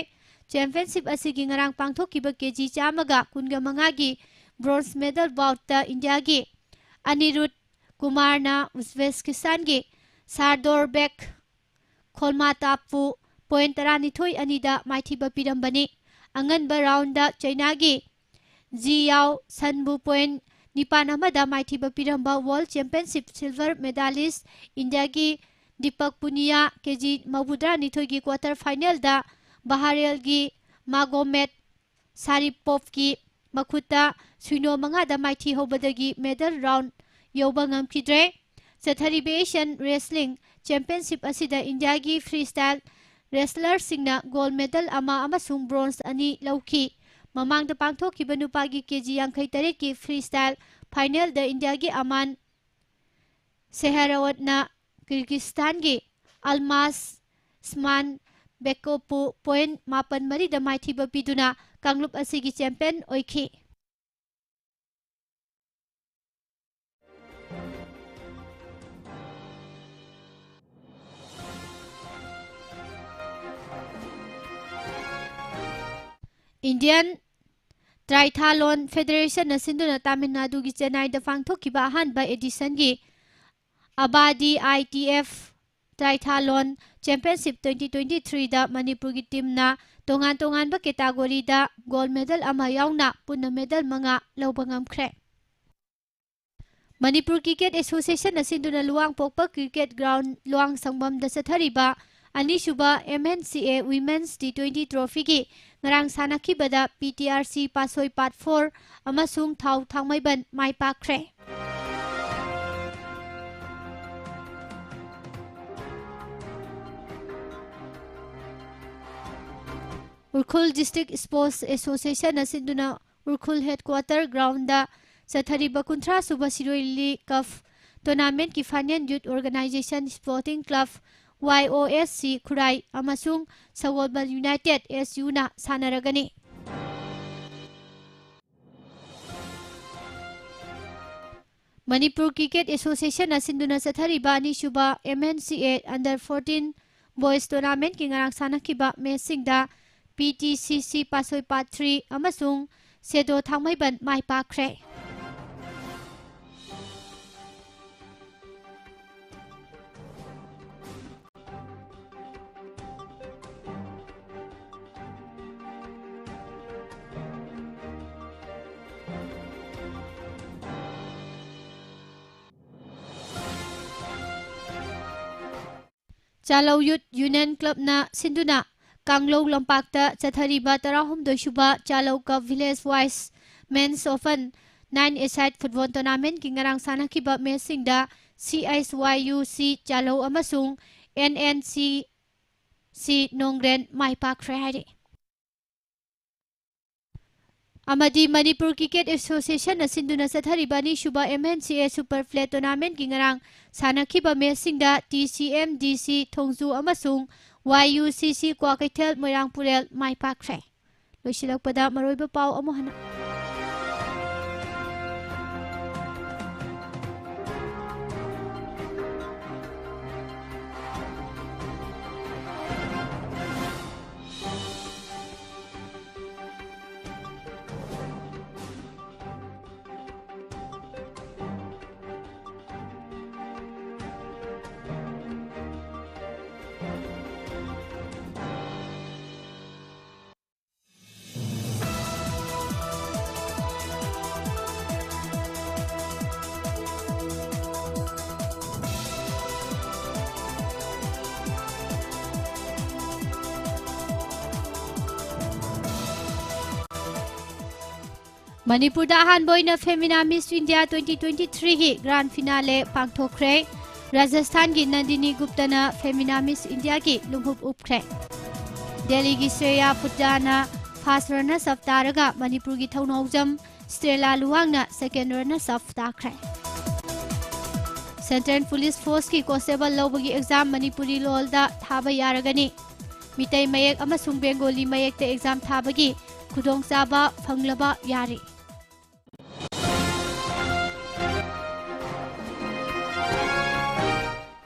चैंपियनशिप असिगी ngarang पांगथोकिबा केजी चामगा कुनगा मंगा की ब्रोंज मेडल बाउट इंडिया की अनिरुथ कुमारना उज्बेकिस्तान की सारदोरबेक खोलमातापु पॉइंट 12 अनिदा माइथिबा पिरंबनी अंगनबा राउंड चाइना की जियाओ सनबु पॉइंट निपान अमदा माइथिबा पिरंबा world championship silver medallist India की दीपक पुनिया केजी 92 की क्वार्टर फाइनल दा बहारेल की मागोमेद सारिपोव की मखुता सुनो मंगा माइथी होबदगी मेडल राउंड यौबा ngamkidre चथरिबा एशियन रेसलिंग चैंपियनशिप असिदा इंडिया की फ्रीस्टाइल रेसलर सिंगना गोल्ड मेडल अमा अमसुंग ब्रोंज अनि लौखी ममांग पांगथोकिबा नुपागी केजी 53 की फ्रीस्टाइल फाइनल द इंडिया की अमान सेहरावतना किर्गिस्तान की अल्मास स्मान बेकोपु पॉइंट 54 माइथिबा पिदुना कांगलुप असिगी चैंपियन ओइखी इंडियन ट्राइथालोन फेडरेशन सिंधुना तमिलनाडु की चेन्नई द पांगथोकिबा अहानबा एडिशन की अबादी ITF ट्राइथालोन चैंपियनशिप 2023 दा मणिपुर की टीम ना तोंगान कैटेगरी दा गोल्ड मेडल अमा याउना पुन्ना मेडल मंगा लौबा ngamkhre मणिपुर क्रिकेट एसोसिएशन सिंधुना लुवांग पोकपा क्रिकेट ग्राउंड लुवांग संगबम द सथरिबा अनिसुबा MNCA Women's T20 ट्रॉफी की ngarang sanakibada PTRC Pasoi Part 4 amasung Thau Thangmaiban mai pakre Urkhul District Sports Association asinduna Urkhul Headquarter Ground da Sathariba Kuntra Suba Siroi Cup Tournament ki Fanyan Youth Organization Sporting Club YOSC Khurai amasung Sawolbal United SU na sanaragani Manipur Cricket Association asinduna sathariba ni shuba MNCA Under 14 Boys Tournament ki ngarang sanakiba matching da PTCC Pasoi Part 3 amasung Sedo Thangmaiban mai pakre Chalo Youth Union Club na Sinduna Kanglo Lampakta Chathariba Tarahum Doshuba Chalo Cup Village Wise Men's Open 9-a-side Football Tournament ki ngarang sanakiba matching da CSYUC Chalo amasung NNCC Nongren mai pakre hari Amadi Manipur Cricket Association asinduna sathariba ni shuba MNCA Super Flat Tournament ki ngarang sanakiba matching da TCMDC Thongzu amasung YUCC Kwakaitel Moirangpurel mai pakre loisilakpada maroiba pau amohana Manipur da han boina Femina Miss India 2023 gi Grand Finale pangthokre. Rajasthan gi Nandini Gupta na Femina Miss India gi lunghup upkre. Delhi gi Shreya Pujana first runners up taraga Manipur gi Thaunaujam Stella Luang na second runners up takre. Central Police Force ki constable lobagi exam Manipuri lol da thaba yaragani. Mitai mayek amasung Bengali mayek te exam thabagi khudong chaba phanglaba yari.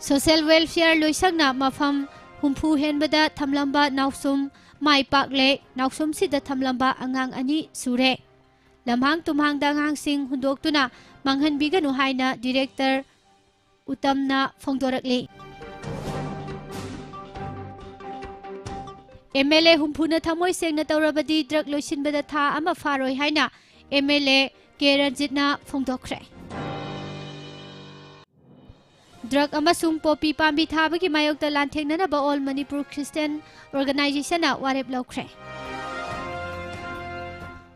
Social welfare loisangna mafam humpu henbada thamlamba nausum mai pakle nausum sida thamlamba angang ani sure. Lamhang tumhang dangang sing hundoktuna manghan biganu haina director Utamna Fongdorakli. MLA Humpuna Tamoy Seng na Taurabadi drug lotion badatha ama faroi haina MLA Keranjitna Fongdokre. Drug amasung popi pambi thabagi mayok da lanteng na ba all Manipur Christian Organization na warep lokre.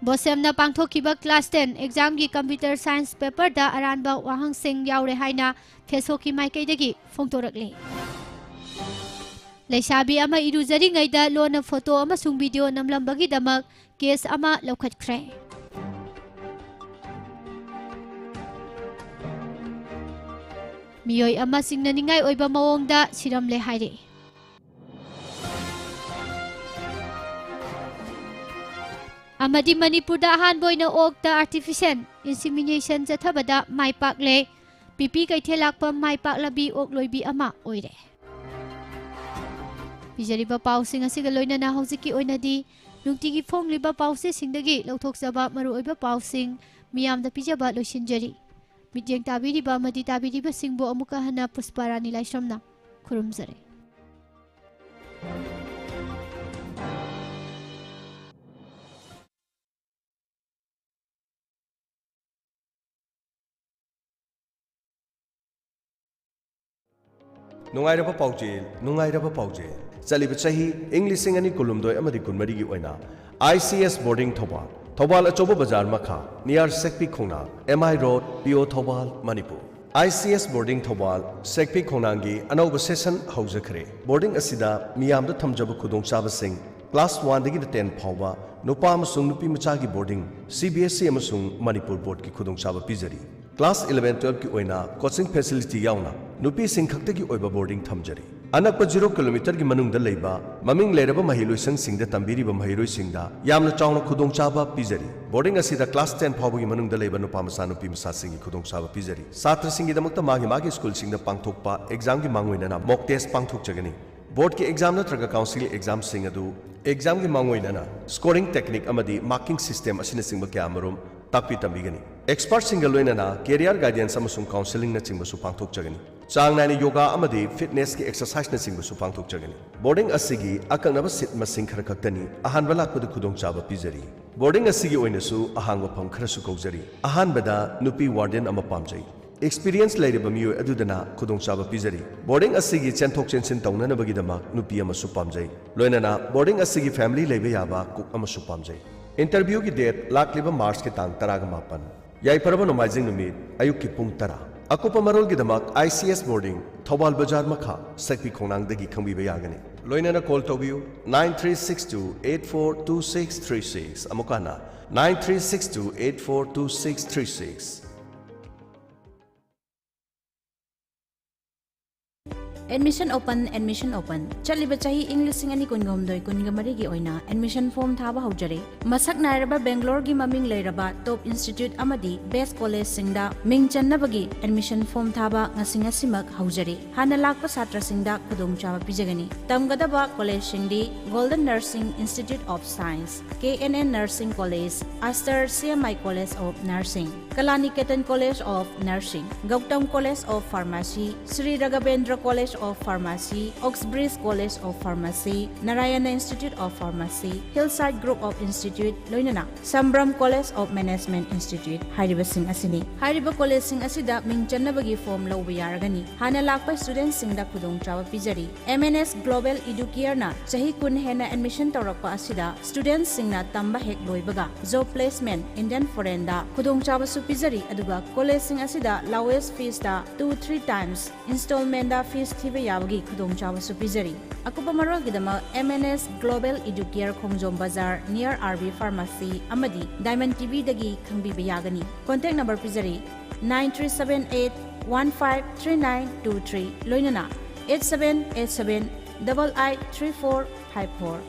Bosem na pangthokiba class 10 exam gi computer science paper da aranba wahang sing yaure haina fesoki maikai dagi fongtorakli. Leisabi ama iruzari ngai da lona photo ama sung video namlambagi damak case ama lokhatkre. Miyoy ama singnaningai oiba mawongda siramle hairi. Amadi Manipur da han boina ok da artificial insemination jathabada mai pakle pipi kai thelakpa mai paklabi ok loibi ama oire. Bijariba pausing asiga loina na hojiki oinadi nungtigi fongliba pause singdagi lauthokjaba maru oiba pausing miyamda pijaba loisinjari. Midyang tabiriba madi tabiriba singbo amuka hana Pusparani laisramna khurumjare. Nungairaba Paujel, Salib Chahi, English Singani Kulumdo Amadi Kunmari Oina, ICS Boarding Thobal, Thobal Achobo Bazar Makha, near Sekpi Khona, MI Road, PO Thobal, Manipur. ICS Boarding Thobal, Sekpi Khonangi, Anoba Session Haujakre, Boarding Asida, Miam the Tamjaba Kudong Saba Singh, Class 1 Digi the 10 Pawa, Nupa Masung Nupi Machagi Boarding, CBSC Amasung Manipur Board Ki Kudong Saba Pizari. Class 11-12 ki oina coaching facility yauna nupi sing khakte ki oiba boarding thamjari anakpa 0 km ki manung da leiba maming leraba mahiloisang singda tambiri ba mahiroi singda yamna chawna khudong chaba pizari boarding asida class 10 phawgi manung da leiba nupa masa nupi masa singi khudong chaba pizari satra singi damakta magi school singda pangthokpa exam ki mangoina na mock test pangthok jagani board ki exam na traga council exam singadu exam ki mangoina na scoring technique amadi marking system asina singba kyamarum Tapi tambigani. Expert single loinana career guidance amasung counseling na chingba supangthok jagani. Chang naini yoga amadi fitness ki exercise na chingba supangthok jagani. Boarding asigi akangnaba sit masing khara khaktani ahanba lakpadu khudong chaba pizari. Boarding asigi oinasu ahangba pham khara su kaujari. Ahanbada nupi warden ama pamjai. Experience lairiba miyo adudana khudong chaba pizari. Boarding asigi chenthok chensin taunana bagidama nupi ama su pamjai. Loinana boarding asigi family leiba yaba cook ama su pamjai. Interview ki date lakliba March ki tang taraga mapan. Yai paraba nomazing numit ayuk ki pung tara. Akupa marol ki damak ICS boarding Thobal Bazar Makha Sekpi Khonang dagi khambi bayagani. Loina na call tobiu 9362842636 amukana 9362842636. Admission open chaliba chahi English singani kungomdoi kungamari gi oina admission form thaba haujare masak nairaba Bangalore gi maming leiraba top institute amadi best college singda ming channabagi admission form thaba ngasinga simak haujare hana lakpa satra singda khudong chaba pijagani tamgadaba college singdi Golden Nursing Institute of Science KNN Nursing College Aster CMI College of Nursing Kalaniketan College of Nursing, Gautam College of Pharmacy, Sri Raghavendra College of Pharmacy, Oxbridge College of Pharmacy, Narayana Institute of Pharmacy, Hillside Group of Institute, Loinana, Sambram College of Management Institute, Hariba Singh Asini. Hariba College Singh Asida Ming Chanabagi form Low Yaragani, Hana Lakpa students Sing da Kudong Chawa Pizari, MNS Global Educare na, Chahi Kun Hena admission Tarakpa Asida, students Sing na Tamba Hek Loibaga, Job Placement, Indian Foreign da, Kudong Chawa Supizari, Aduga, College Singh Asida, lowest fees da 2-3 times, installment da fees Tiba Yawagi, Kudong Chawa Supizari. Akupa Marol Gidama, MNS Global Educare Khongjom Bazaar, near RB Pharmacy, Amadi, Diamond TV Dagi, Kangbi Bayagani. Contact number Pizari, 9378-153923, Loinana, 8787-883454.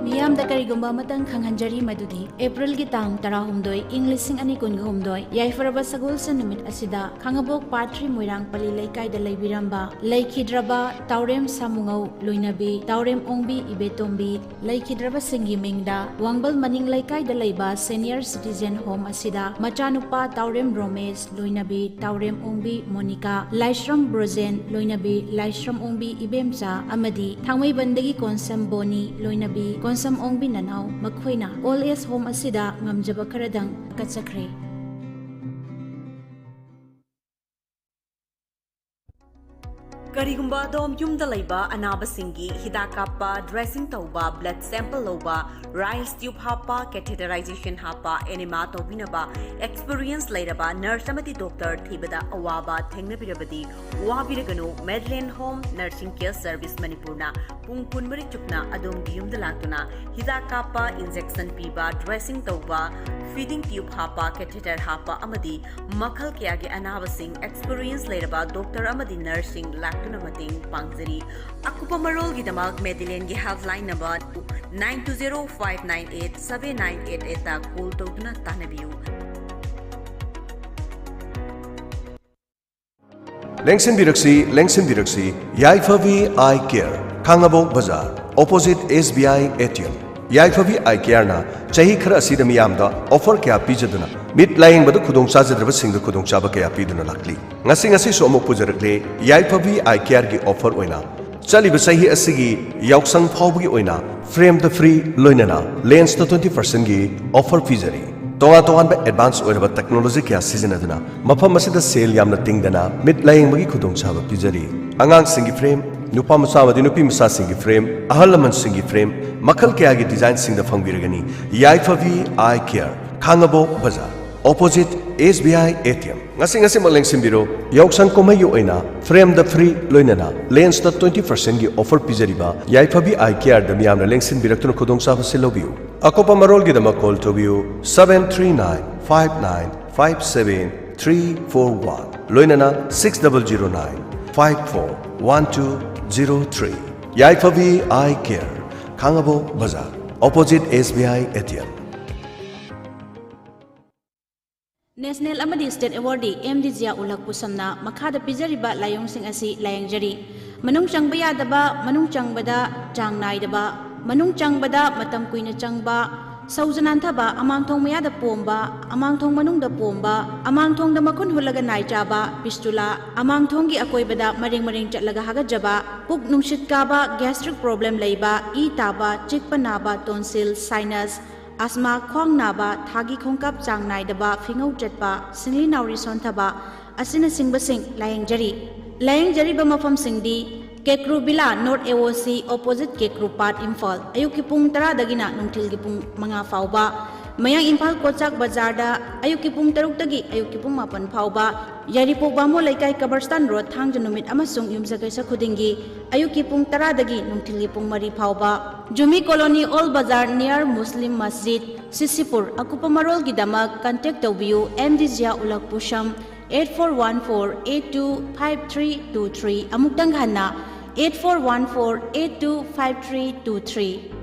Miyam da karigumba matang khanghanjari madudi April gi tang tarahumdoi Englishing ani kungahumdoi yaifaraba sagol sa numit asida khangabok patri moirang pali laikai da laibiramba laikhidraba taurem samungau loinabi taurem ongbi ibetombi laikhidraba singi mingda wangbal maning laikai da laiba senior citizen home asida machanupa taurem romesh loinabi taurem ongbi monica laishram brozen loinabi laishram ongbi ibemcha amadi thangmai bandagi konsam boni loinabi Konsam Ongbi Nanau, Makhoina, All Age Home Asida, Ngamjaba Karadang, Katsakre. Karigumba dom yumda laiba anaba singi hida kappa dressing tauba blood sample loba rice tube hapa catheterization hapa enema tobinaba experience lairaba nurse amati doctor thibada awaba thengnabirabadi wabiraganu Medland Home Nursing Care Service Manipurna pungpun mari chukna adom yumda latuna hida kappa injection piba dressing tauba feeding tube hapa catheter hapa amadi makhal kyage anaba sing experience lairaba doctor amadi nursing Mating Pangzari. Akupa Marol Gidamak Medellin gi helpline number 920-598-7988 ta call tawduna tanabiu. Lengsin Biraksi, Yaifavi Eye Care, Kangabok Bazaar, opposite SBI ATM. Yaifavi Eye Care na chahi khara asida miyamda offer kya pijaduna mid lying badu khudong chajadraba singda khudong chaba kya piduna lakli ngasi so amuk pujarakle Yaifavi Eye Care gi offer oina chaliba chahi asigi yauksang phawgi oina frame the free loinana lens to 20% gi offer pijari tonga ba advance oiraba technology kya sizinaduna mafam asida sale yamna tingdana mid lying bagi khudong chaba pijari angang singi frame Nupa Musawadi Nupi Musa Singi frame, Ahalaman Singi frame, Makal Kyagi design sing the Fangiragani, Yaifavi Eye Care, Kangabo Bazaar, opposite SBI ATM. Ngasing Maleng Simbiro, Yauksang Komayo Oina, frame the free Loinana, lens the 20% gi offer Pizariba, Yaifavi Eye Care, the Miam Lengsin Birakun Kodong Savasilovio. Akopa Marol Gidama call to view 739-5957-341, Loinana 6009-541203. Yaifavi Eye Care, Kangabo Bazaar, opposite SBI ATM. National Amadi State Awardee MDZia Ulak Pusamna, Makada Pizariba Layong Sing Asi Layangjari, Manung Changbaya Daba, Manung Changbada, Chang Naidaba, Manung Changbada, Matam Queen Changba, Sauzanantaba, Amang Tong Mayada Pomba, Amang Tong Manung da Pomba, Amang Tong da Makun Hulaga Naijaba, Pistula, Amang Tongi Akoibada, Maring Chatlaga Hagajaba, Puk Nungshit Kaba, gastric problem Laiba, E Taba, Chikpanaba, tonsil, sinus, asma, Khong Naba, Thagi Khongkap Chang Naidaba, Fingo Jetba, Singli Nauri Sontaba, Asina Singba Sing, Layangjari Bamafam Singdi, Kekru Bila, North AOC, opposite Kekru Part Imphal, Ayuki Pung Tara Dagina, Nungtil Pung Manga Fauba, Mayang Imphal Kochak Bazarda, Ayuki Pung Taruk Dagi, Ayuki Pung Mapan Fauba, Yaripo Bamo Laikai Kabarstan Road, Hangjanumit Amasung Yumsakasa Kudingi, Ayuki Pung Tara Dagi, Nungtil Pung Mari Fauba, Jumi Colony All Bazar near Muslim Masjid, Sisipur, Akupa Marol Gidamak, contact view MDZia Ulak Pusham, 8414-825323, Amukdanghana, 8414-825323.